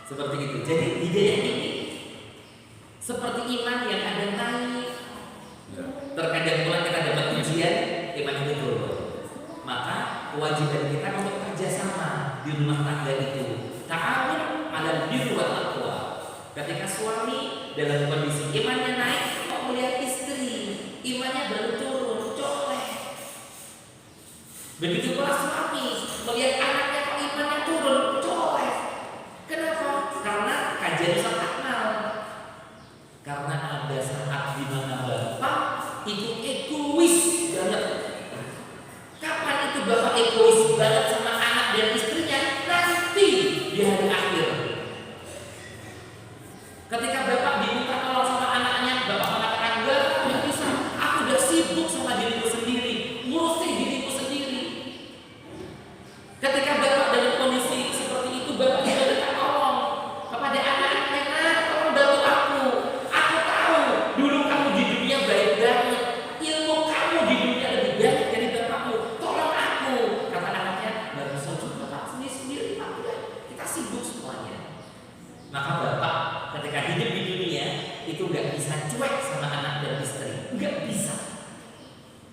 Seperti itu. Jadi hidayah ini seperti iman yang ada naik. Terkadang pula kita dapat ujian, iman itu turun. Maka kewajiban kita untuk kerjasama di rumah tangga itu. Ta'awun 'alal birri wat taqwa. Ketika suami dalam kondisi imannya naik, kok melihat istri imannya baru turun, colek. Begitu pula suami melihat anaknya kok imannya turun, colek. Kenapa? Karena kajian Ustaz Akmal. Karena ada saat di mana bapak itu egois banget. Kapan itu bapak egois banget sama anak dan istrinya? Nanti di hari akhir. Ketika bapak diminta tolong sama anaknya, bapak mengatakan nggak bisa. Aku udah sibuk sama diriku sendiri, ngurusin diriku sendiri. Ketika bapak dalam kondisi seperti itu, bapak juga minta tolong kepada anak-anaknya, tolong bantu aku. Aku tahu dulu kamu di dunia baik banget, ilmu kamu di dunia lebih baik dari bapakmu. Tolong aku. Kata anaknya, nggak bisa juga pak, sendiri pak, kita sibuk semuanya. Maka bapak ketika hidup di dunia itu nggak bisa cuek sama anak dan istri, nggak bisa.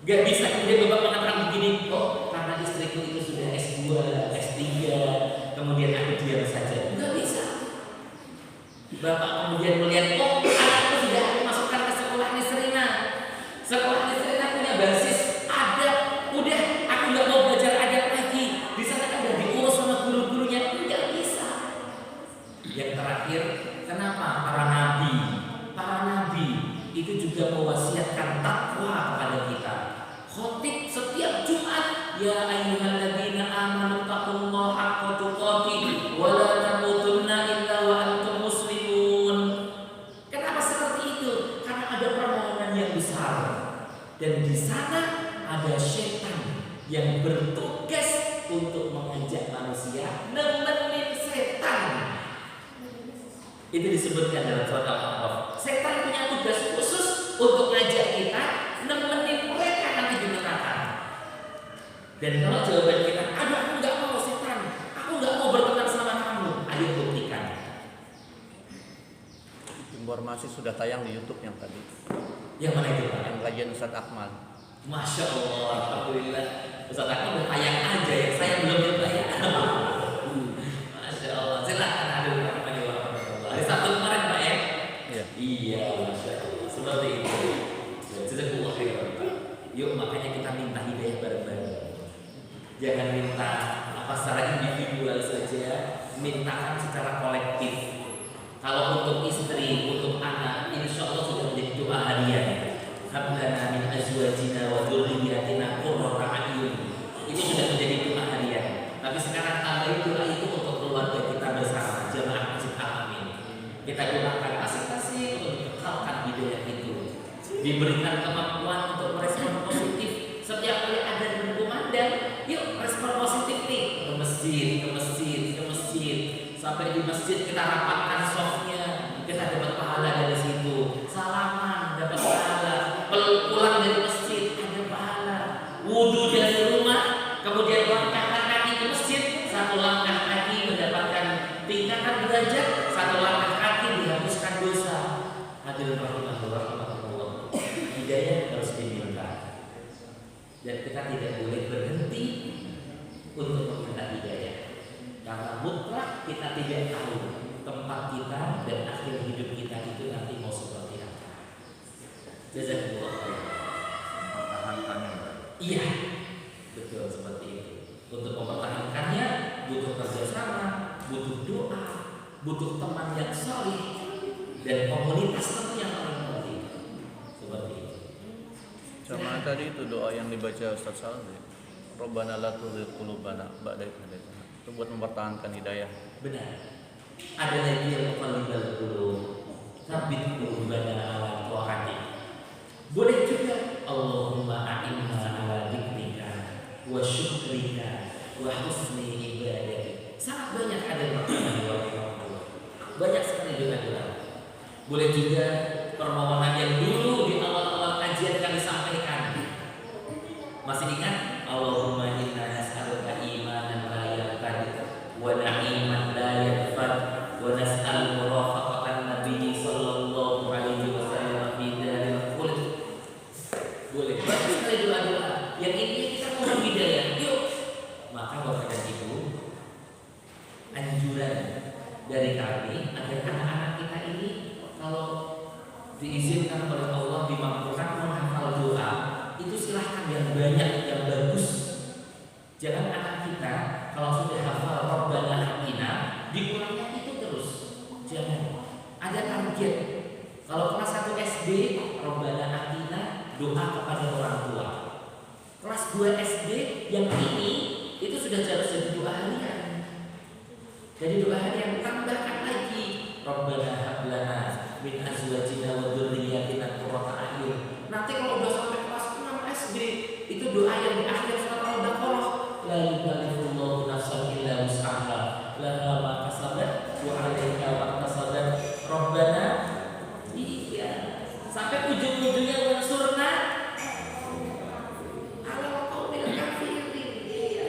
Gak bisa kemudian bapak mengatakan begini, oh karena istriku itu sudah S2, S3, kemudian aku diam saja. Gak bisa. Bapak kemudian melihat, oh anakku sudah aku masukkan ke sekolah Nisrina. Sekolah Nisrina punya basis adab. Udah, aku gak mau belajar adab lagi. Di sana kan udah diurus sama guru-gurunya. Gak bisa. Yang terakhir, kenapa para nabi itu juga mewasiatkan takwa kepada kita. Khotib setiap Jumat, ya ayyuhalladzina amanu taqullaha haqqa tuqatih wa la tamutunna illa wa antum muslimun. Kenapa seperti itu? Karena ada permohonan yang besar dan di sana ada setan yang bertugas untuk mengajak manusia nemenin setan. Itu disebutkan dalam surat Al-A'raf. Setan punya tugas khusus untuk ngajak kita nemenin mereka nanti di neraka. Dan kalau jawaban kita, aduh aku nggak mau setan, aku nggak mau berteman sama kamu, ayo buktikan. Informasi sudah tayang di YouTube yang tadi. Yang mana itu Pak? Yang kajian Ustaz Akmal. Masya Allah, alhamdulillah. Ustaz Akmal udah tayang aja ya, saya belum nyoba ya. Masya Allah, silakan hadir warahmatullahi. Hari Sabtu kemarin Pak ya? Iya. Iya, Masya Allah. Seperti itu. Jazakumullah khairan. Yuk makanya kita minta hidayah bareng-bareng. Jangan minta apa secara individual saja, mintakan secara kolektif. Kalau untuk istri, untuk anak, insya Allah sudah menjadi doa harian. Hablana min azwajina wa dzurriyyatina qurrata a'yun. Itu sudah menjadi doa harian. Tapi sekarang tambahin doa itu untuk keluarga kita bersama, jamaah Masjid Al-Amin. Kita doakan masing-masing untuk dikekalkan hidayah itu, diberikan kemampuan untuk merespon positif setiap kali ada berkumandang. Yuk respon positif nih, ke masjid, ke masjid, ke masjid. Sampai di masjid kita rapatkan softnya, kita dapat pahala dari situ. Salaman dapat pahala, pulang dari masjid ada pahala. Wudhu dari rumah, kemudian langkahkan kaki ke masjid, satu langkah kaki mendapatkan tingkatan derajat, satu langkah kaki dihapuskan dosa. Hadirin rahimahullah, hidayah harus diminta. Dan kita tidak boleh berhenti untuk meminta hidayah, karena mutlak kita tidak tahu tempat kita dan akhir hidup kita itu nanti mau seperti apa. Jazakumullah khairan. Mempertahankannya, Pak. Iya, betul seperti itu. Untuk mempertahankannya butuh kerjasama, butuh doa, butuh teman yang solih, dan komunitas tentu yang paling penting. Seperti itu. Sama tadi itu doa yang dibaca Ustaz Saleh. Rabbana la tuzigh qulubana ba'da idh hadaytana. Itu buat mempertahankan hidayah. Benar. Ada lagi yang muqallibal qulub, tsabbit qulubana ala tha'atik. Boleh juga Allahumma a'inna ala dzikrika wa syukrika wa husni ibadatik. Sangat banyak ada makna. Banyak sekali doa-doa. Boleh juga permohonan yang dulu di awal-awal kajian kami sampaikan. Masih ingat? Allahumma inna nas'aluka imanan la yartad wa na'iman la yanfad wa nas'al murafaqatan Nabi sallallahu alaihi wasallam fi daril khuld. Boleh banyak sekali doa-doa yang intinya kita mohon hidayah. Yuk. Maka Bapak dan Ibu, anjuran dari kami agar anak-anak kita ini kalau diizinkan oleh Allah dimampukan menghafal doa, itu silahkan yang banyak, yang bagus. Jangan anak kita kalau sudah hafal Rabbana Atina dikurangnya itu terus. Jangan. Ada target. Kalau kelas 1 SD Rabbana Atina doa kepada orang tua. Kelas 2 SD yang ini itu sudah harus jadi doa harian. Jadi doa harian tambahkan lagi Rabbana hablana min azwajina wa dzurriyyatina qurrata a'yun. Nanti kalau udah sampai kelas 6 SD itu doa yang di akhir surat Al-Baqarah, la yukallifullahu nafsan illa wus'aha laha ma kasabat wa 'alaiha ma kasabat rabbana. Iya, sampai ujung-ujungnya wansurna ala qaumil kafirin. Iya.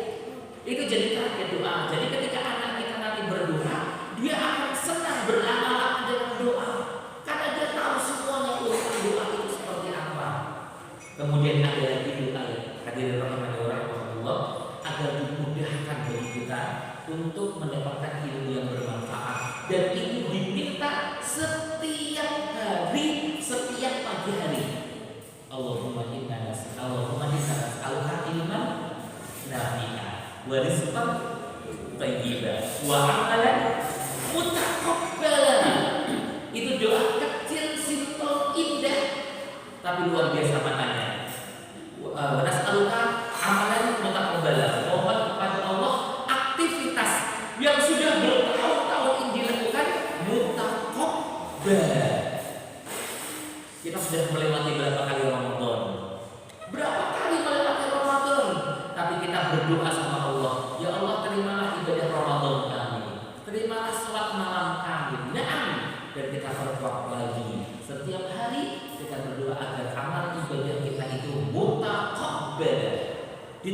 Itu jadi target doa. Jadi ketika anak kita nanti berdoa, dia akan senang beramal dengan doa karena dia tahu semuanya urusan doa itu seperti apa. Kemudian ada lagi doa hadirin rahimahullah agar dimudahkan bagi kita untuk mendapatkan ilmu yang bermanfaat, dan itu diminta setiap hari, setiap pagi hari. Allahumma inna nas'aluka ilman nafi'a wa rizqan thayyiban wa 'amalan mutaqabbalan. Itu doa kecil, simple, indah, tapi luar biasa maknanya. Wa nas'aluka amalan mutaqabbalan. Mohon kepada Allah aktivitas yang sudah bertahun-tahun ini dilakukan mutaqabbal. Kita sudah melewati berapa kali Ramadan? Berapa kali melewati Ramadan? Tapi kita berdoa sama Allah,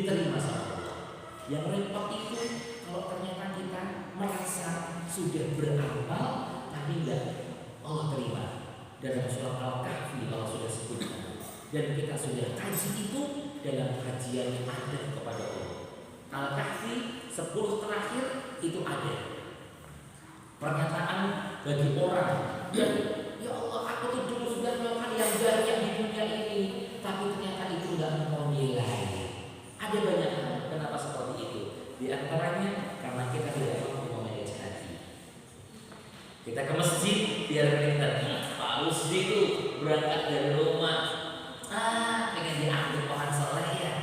diterima sama Allah. Yang repot itu kalau ternyata kita merasa sudah beramal tapi enggak Allah terima. Dalam surat Al-Kahfi Allah sudah sebutkan. Dan kita sudah kaji itu dalam kajian yang ada kepada Allah. Al-Kahfi 10 terakhir itu ada pernyataan bagi orang yang ya Allah aku tuh dulu sudah melakukan yang banyak di dunia ini tapi ternyata itu enggak engkau nilai. Ada banyak hal kenapa seperti itu. Di antaranya karena kita tidak mampu memanage hati. Kita ke masjid biar kita Pak Rusdi itu berangkat dari rumah pengen diambil pohon soleh ya.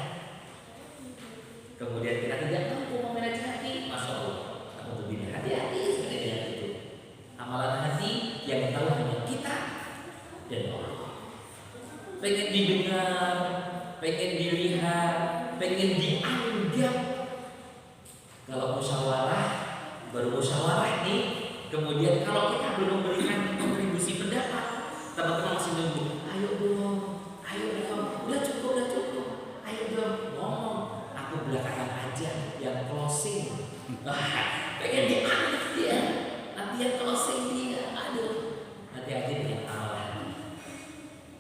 Kemudian kita tidak mampu memanage hati. Masya Allah, aku tuh bina hati-hati sebenarnya dengan itu. Amalan hati yang tahu hanya kita dan Allah. Pengen didengar, pengen dilihat, pengen dianggap. Kalau musyawarah, baru musyawarah nih. Kemudian kalau kita belum memberikan kontribusi pendapat, teman-teman masih nunggu. Ayo dong, udah cukup. Ayo dong, ngomong. Aku belakangan aja yang closing. Pengen dianggap dia. Nanti yang closing dia. Aduh, hati-hati dengan amalan.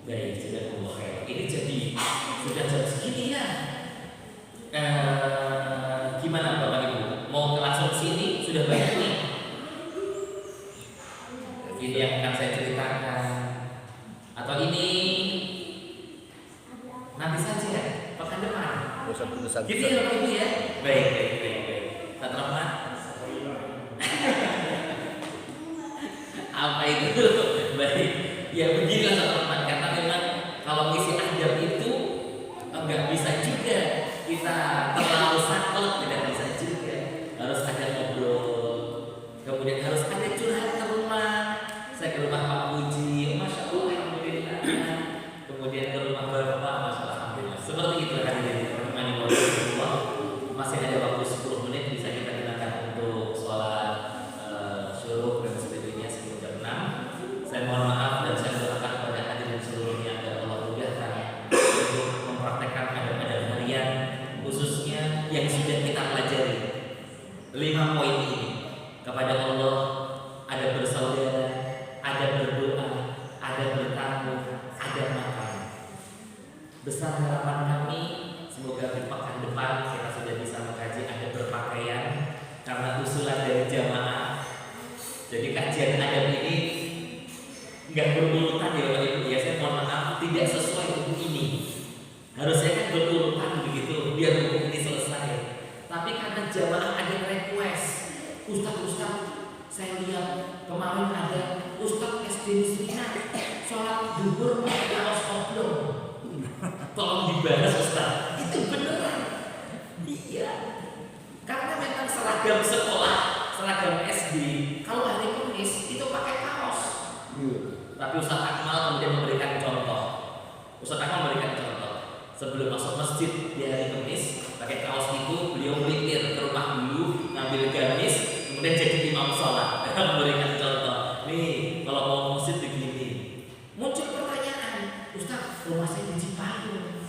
Baik, sudah mulai. Ini jadi sudah jam segini ya. Gimana Bapak Ibu? Mau langsung sini? Sudah banyak nih. Ini yang akan saya ceritakan. Atau ini nanti saja pekan depan. Besar-besar. Gitu ya Bapak Ibu ya. Baik. Pak Rahman. Apa itu? Baik. Ya beginilah Pak Rahman. Karena memang kalau ngisi adab itu enggak bisa juga kita terlalu saklek, tidak bisa juga. Harus ada ngobrol. Kemudian harus ada curhat ke rumah. Saya ke rumah Pak Puji, Masya Allah, Alhamdulillah. Kemudian ke rumah Bapak, Masya Allah, Alhamdulillah. Seperti itu hadirin Allah. Masih ada waktu 10 menit bisa kita gunakan untuk sholat syuruk dan sebagainya sebelum jam 6. Saya mohon maaf dan saya doakan kepada hadirin seluruhnya agar Allah mudahkan untuk mempraktekkan adab-adab harian, khususnya yang sudah kita pelajari 5 poin ini. Kepada Allah ada bersaudara, ada berdoa, ada bertamu, ada makan. Besar harapan kami semoga di pekan depan kita sudah bisa mengkaji ada berpakaian karena usulan dari jamaah. Jadi kajian adab ini nggak berurutan ya Bapak Ibu ya. Saya mohon maaf tidak sesuai buku ini. Harusnya kan berurutan begitu biar buku ini selesai. Tapi karena jamaah ada request, Ustaz, saya lihat kemarin ada Ustaz SD Nisrina sholat duhur pakai kaos oblong. Tolong dibahas Ustaz. Itu beneran. Iya. Karena memang seragam sekolah, seragam SD, kalau hari Kamis itu pakai kaos. Tapi Ustaz Akmal kemudian memberikan contoh. Sebelum masuk masjid di hari Kamis, pakai kaos itu beliau melipir ke rumah dulu, ngambil gamis, kemudian jadi imam sholat. Memberikan contoh. Nih, kalau mau masjid begini. Muncul pertanyaan, Ustaz, rumah saya di Cipayung.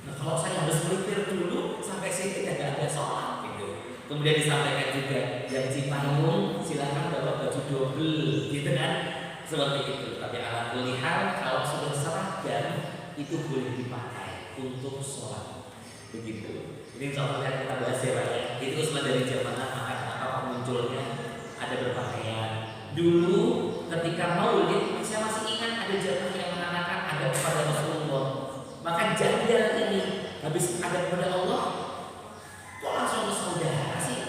Nah, kalau saya harus melipir dulu sampai sini tidak ada sholat gitu. Kemudian disampaikan juga yang Cipayung silakan bawa baju double, gitu kan? Seperti itu. Tapi alhamdulillah kalau sudah seragam itu boleh dipakai untuk sholat. Begitu. Ini insya Allah kita bahas ya Pak ya. Itu usulan dari jamaah maka kenapa munculnya ada berpakaian. Dulu ketika maulid saya masih ingat ada jamaah yang mengatakan ada kepada Rasulullah. Maka jadwal ini habis ada kepada Allah, kok langsung ke saudara sih?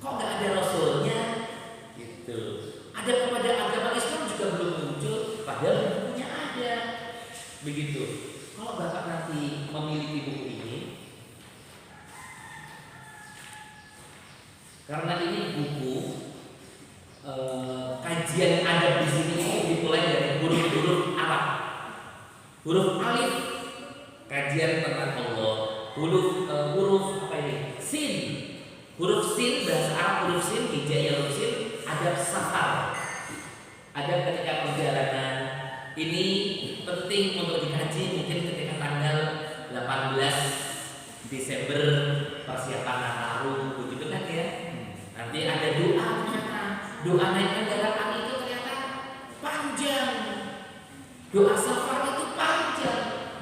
Kok nggak ada Rasulnya? Gitu. Ada kepada agama Islam juga belum muncul, padahal bukunya ada. Begitu. Kalau Bapak nanti memiliki buku ini, karena ini buku kajian adab di sini dimulai dari huruf-huruf Arab. Huruf alif kajian tentang Allah. Huruf apa ini? Sin. Huruf sin bahasa Arab huruf sin, hijaiyah huruf sin, adab safar. Adab ketika perjalanan. Ini penting untuk dikaji mungkin ketika tanggal 18 Desember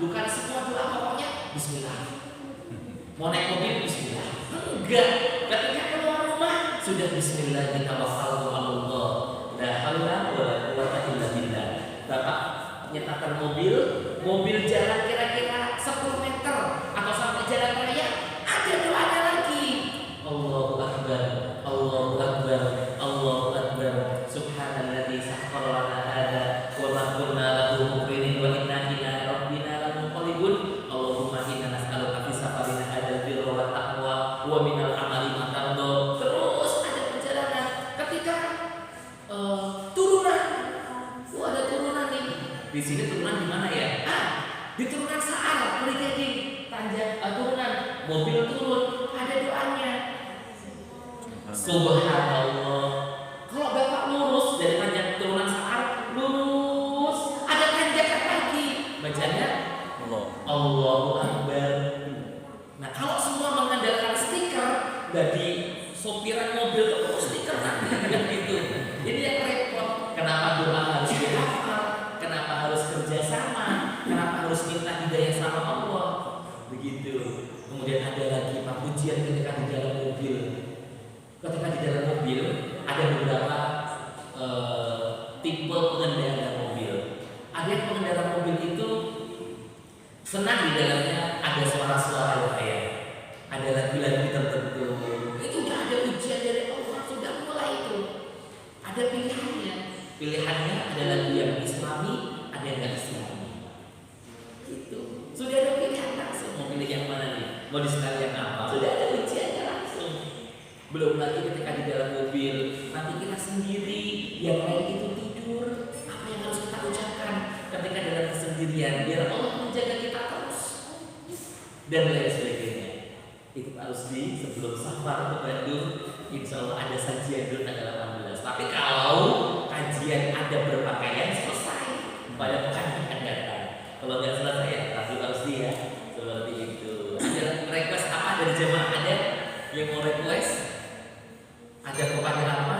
Bukan semua doa pokoknya Bismillah. Mau naik mobil Bismillah. Enggak. Ketika keluar rumah sudah Bismillah, kita tawakkaltu 'alallah. La haula wala quwwata illa billah. Bapak nyetakan mobil jalan kira-kira 10 meter atau sampai jalan raya, ada doanya lagi. Allahu akbar, Allahu akbar, Allahu akbar. Subhanalladzi sakhkhara lana hadza wa ma kunna lahu muqrinin wa inna ila rabbina lamunqalibun. Allahumma inna nas'aluka fi safarina hadzal birra wa taqwa wa minal amali ma tarda. Terus ada perjalanan ketika turunan. Ada turunan nih. Di sini turunan di mana ya? Di turunan Sa'ar, Kelikering, tanjak turunan, mobil turun, ada doanya. Subhanallah. Kalau Bapak lurus dari tanjak turunan Sa'ar, lurus, ada tanjakan lagi. Bacanya Allahu Akbar. Nah, kalau semua mengandalkan stiker, jadi sopiran mobil itu stiker nanti gitu. Jadi yang repot. Kenapa doa harus dihafal? Kenapa harus kerjasama? Kenapa harus minta hidayah sama Allah? Begitu. Kemudian ada lagi Pak ujian ketika di dalam mobil. Ketika di dalam mobil ada beberapa tipe pengendara mobil. Ada yang pengendara mobil itu senang di dalamnya ada suara-suara kayak ada lagu-lagu tertentu. Itu udah ada ujian dari Allah, sudah mulai itu. Ada pilihannya. Pilihannya ada lagu yang Islami, ada yang nggak Islami. Itu sudah ada pilihan langsung. Mau pilih yang mana nih? Mau disetel yang apa? Sudah ada ujiannya langsung. Belum lagi ketika di dalam mobil nanti kita sendiri, yang lain itu tidur. Apa yang harus kita ucapkan ketika dalam kesendirian biar Allah menjaga kita terus dan lain sebagainya. Itu harus di sebelum safar ke Bandung. Insya Allah ada sajian dulu tanggal 18. Tapi kalau kajian ada berpakaian selesai pada pekan yang akan datang. Kalau nggak selesai ya tapi harus dia seperti itu. Ada request apa dari jemaah ada yang mau request? Ada kepada apa?